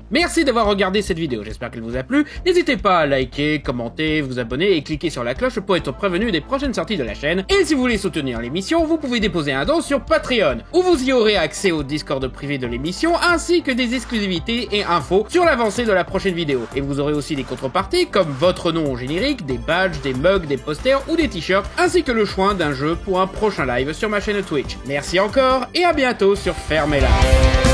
Merci d'avoir regardé cette vidéo, j'espère qu'elle vous a plu. N'hésitez pas à liker, commenter, vous abonner et cliquer sur la cloche pour être prévenu des prochaines sorties de la chaîne. Et si vous voulez soutenir l'émission, vous pouvez déposer un don sur Patreon, où vous y aurez accès au Discord privé de l'émission, ainsi que des exclusivités et infos sur l'avancée de la prochaine vidéo. Et vous aurez aussi des contreparties comme votre nom au générique, des badges, des mugs, des posters ou des t-shirts, ainsi que le choix d'un jeu pour un prochain live sur ma chaîne Twitch. Merci encore et à bientôt sur Fermez-la.